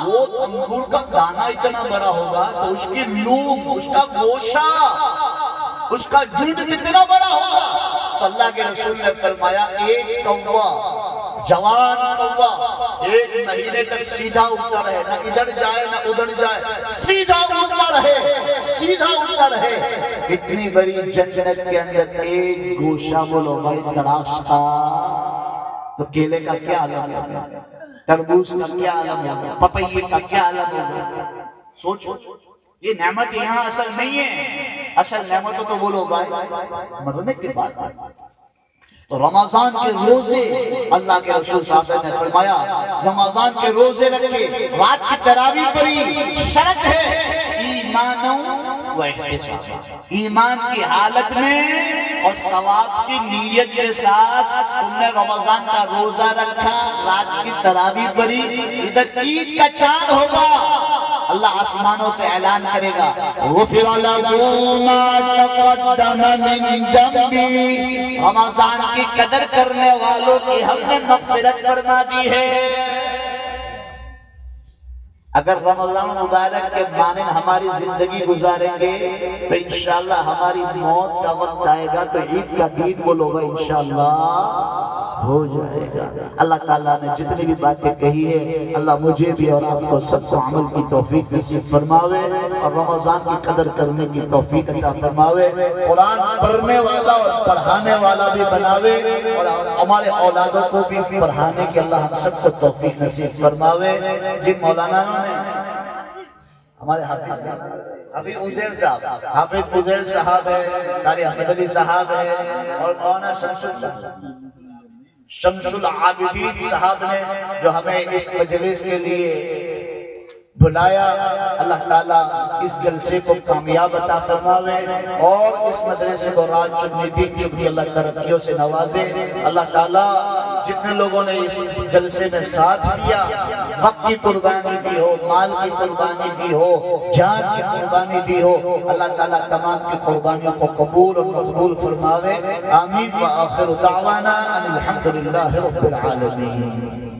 وہ انگور کا دانہ اتنا بڑا ہوگا تو اس کی لوم، اس کا گوشہ، اس کا جلد کتنا بڑا ہوگا؟ تو اللہ کے رسول نے فرمایا ایک کوا، جوان کوا 1 مہینے تک سیدھا اڑتا رہے، نہ ادھر جائے نہ ادھر جائے، سیدھا اڑتا رہے. اتنی بڑی جنت کے اندر ایک گوشہ بولو بھائی درخت کا، تو کیلے کا کیا عالم ہوگا، تربوز کا کیا عالم ہوگا، پپیے کا کیا عالم ہوگا. سوچو یہ نعمت یہاں اصل نہیں ہے. اصل نعمت تو بولو بھائی مرنے کے بعد. تو رمضان کے روزے اللہ کے رسول صلی اللہ علیہ وسلم نے فرمایا رمضان کے روزے رکھے، رات کی تراویح پڑھی. شرط ہے ایمان و احتساب، ایمان کی حالت میں اور ثواب کی نیت کے ساتھ تم نے رمضان کا روزہ رکھا، رات کی تراویح پڑھی. ادھر عید کا چاند ہوگا، اللہ آسمانوں سے اعلان کرے گا غفر لہ ما تقدم من ذنبی، رمضان کی قدر کرنے والوں کی ہم نے مغفرت فرما دی ہے. اگر رمضان مبارک کے مانند ہماری زندگی گزاریں گے تو انشاءاللہ ہماری موت کا وقت آئے گا تو عید کا دن بولو گا انشاءاللہ ہو جائے گا۔ اللہ تعالیٰ نے جتنی بھی باتیں کہی ہے اللہ مجھے بھی اور آپ کو سب کو عمل کی توفیق نصیب فرماوے اور رمضان کی قدر کرنے کی توفیق عطا فرماوے، قرآن پڑھنے والا اور پڑھانے والا بھی بناوے اور ہمارے اولادوں کو بھی پڑھانے کی اللہ ہم سب کو توفیق نصیب فرماوے۔ جن مولانا نے ہمارے حافظ عزیر صاحب، حافظ عزیر صاحب ہے، قاری احمد علی صاحب ہے اور مولانا شمس العابدین صاحب نے جو ہمیں اس مجلس کے لیے بلایا، اللہ تعالیٰ اس جلسے کو کامیاب عطا فرماوے اور اس مدرسے کو راج چنی دین چنی اللہ ترقیوں سے نوازے۔ اللہ تعالیٰ جتنے لوگوں نے اس جلسے میں ساتھ دیا، وقت کی قربانی دی ہو، مال کی قربانی دی ہو، جان کی قربانی دی ہو، اللہ تعالیٰ تمام کی قربانیوں کو قبول اور مقبول فرماوے۔ آمین۔ وآخر دعوانا ان الحمدللہ رب العالمین۔